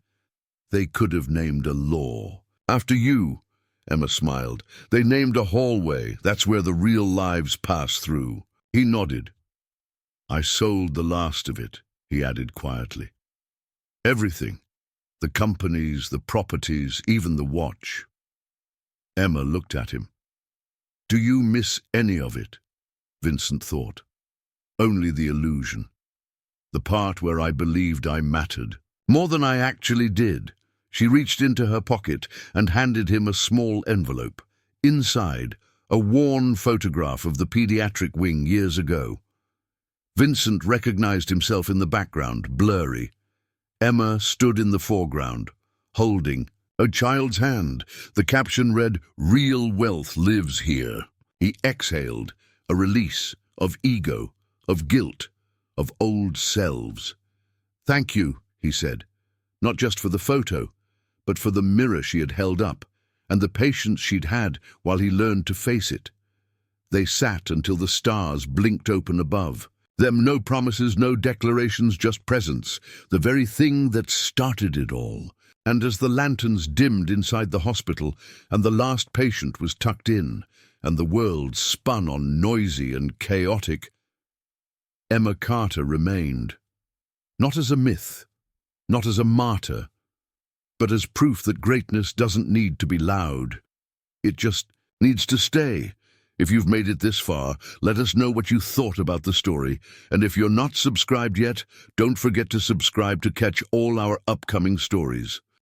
"They could have named a law. After you," Emma smiled. "They named a hallway. That's where the real lives pass through." He nodded. "I sold the last of it," he added quietly. "Everything. The companies, the properties, even the watch." Emma looked at him. "Do you miss any of it?" Vincent thought. "Only the illusion. The part where I believed I mattered. More than I actually did." She reached into her pocket and handed him a small envelope. Inside, a worn photograph of the pediatric wing years ago. Vincent recognized himself in the background, blurry. Emma stood in the foreground, holding a child's hand. The caption read, "Real wealth lives here." He exhaled, a release of ego, of guilt, of old selves. "Thank you," he said, not just for the photo, but for the mirror she had held up, and the patience she'd had while he learned to face it. They sat until the stars blinked open above. Them no promises, no declarations, just presence, the very thing that started it all. And as the lanterns dimmed inside the hospital, and the last patient was tucked in, and the world spun on noisy and chaotic, Emma Carter remained. Not as a myth, not as a martyr, but as proof that greatness doesn't need to be loud. It just needs to stay. If you've made it this far, let us know what you thought about the story. And if you're not subscribed yet, don't forget to subscribe to catch all our upcoming stories.